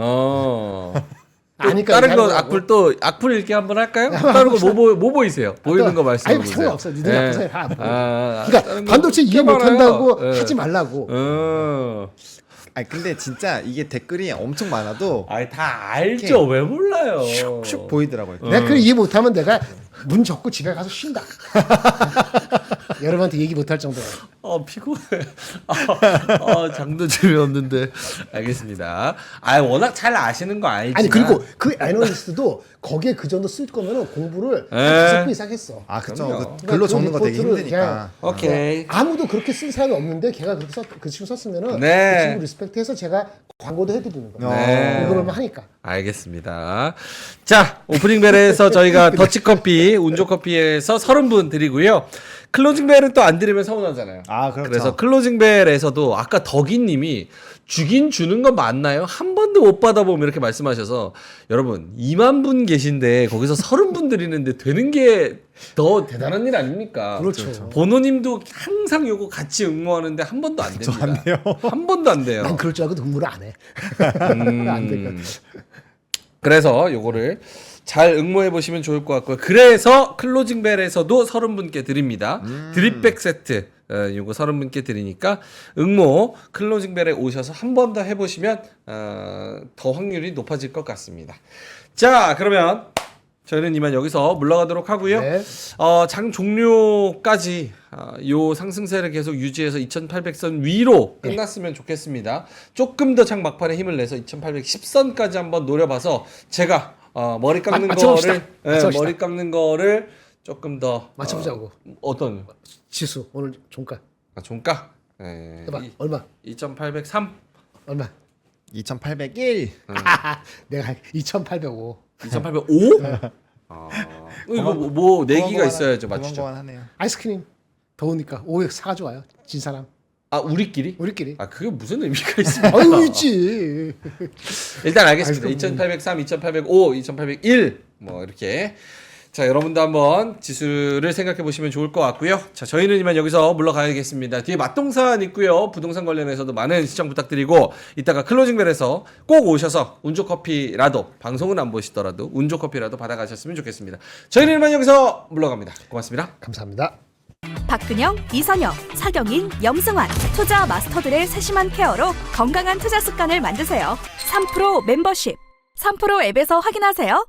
아니까 다른 거 얘기하는 악플 또 악플 읽기 한번 할까요? 다른 거 뭐 보이세요? 보이는 거 말씀해 아니 보세요. 상관없어. 니들 앞에서 다 안 보여. 다른 그러니까 거 반도체 이해 꽤 많아요. 못한다고 예. 하지 말라고. 아니 근데 진짜 이게 댓글이 엄청 많아도 아니 다 알죠. 왜 몰라요? 슉 보이더라고요. 내가 그걸 이해 못하면 내가 문 접고 집에 가서 쉰다. 여러분한테 얘기 못할 정도로. 피곤해. 장도 재미없는데. 알겠습니다. 워낙 잘 아시는 거 알지만. 아니 그리고 그 애널리스트도 거기에 그 정도 쓸 거면 공부를 한 5배 이상 했어. 아 그쵸. 그럼요. 그 글로 적는 거 되게 리포트를 힘드니까. 오케이. 아무도 그렇게 쓴 사람이 없는데 걔가 그렇게 그 친구 썼으면은 네. 그 친구 리스펙트해서 제가 광고도 해드리는 거예요. 네. 이거만 하니까. 알겠습니다. 자, 오프닝벨에서 저희가 더치커피, 운조커피에서 30분 드리고요. 클로징벨은 또 안 드리면 서운하잖아요. 아 그렇죠. 그래서 클로징벨에서도 아까 덕이님이 주긴 주는 건 맞나요? 한 번도 못 받아보면 이렇게 말씀하셔서 여러분 2만 분 계신데 거기서 30분 드리는데 되는 게 더 대단한 일 아닙니까? 그렇죠. 보노님도 항상 요거 같이 응모하는데 한 번도 안 됩니다. 안 돼요. 한 번도 안 돼요. 난 그럴 줄 알고 응모를 안 해. 안 되거든. 그래서 요거를 잘 응모해 보시면 좋을 것 같고요. 그래서 클로징벨에서도 30분께 드립니다. 드립백 세트 요거 30분께 드리니까 응모 클로징벨에 오셔서 한 번 더 해보시면 더 확률이 높아질 것 같습니다. 자, 그러면 저희는 이만 여기서 물러가도록 하고요. 네. 장 종료까지 요 상승세를 계속 유지해서 2800선 위로 끝났으면 좋겠습니다. 조금 더 장 막판에 힘을 내서 2810선까지 한번 노려봐서 제가 머리 깎는 맞춰봅시다. 거를 맞춰봅시다. 머리 깎는 거를 조금 더 맞춰보자고. 어떤 지수 오늘 종가. 종가 해봐. 얼마? 2803 얼마? 2801. 내가 2,805. 2805 이거 뭐 내기가 있어야죠. 맞추죠. 고만고만하네요. 아이스크림 더우니까 500 사가지고 와요. 진 사람. 우리끼리? 우리끼리. 그게 무슨 의미가 있습니까? 아유 있지. 일단 알겠습니다. 아이스크림. 2803, 2805, 2801 뭐 이렇게 자 여러분도 한번 지수를 생각해 보시면 좋을 것 같고요. 자 저희는 이만 여기서 물러가야겠습니다. 뒤에 맛동산 있고요. 부동산 관련해서도 많은 시청 부탁드리고 이따가 클로징벨에서 꼭 오셔서 운조커피라도 방송은 안 보시더라도 운조커피라도 받아가셨으면 좋겠습니다. 저희는 이만 여기서 물러갑니다. 고맙습니다. 감사합니다. 박근영, 이선영, 사경인, 염승환 투자 마스터들의 세심한 케어로 건강한 투자 습관을 만드세요. 3프로 멤버십 3프로 앱에서 확인하세요.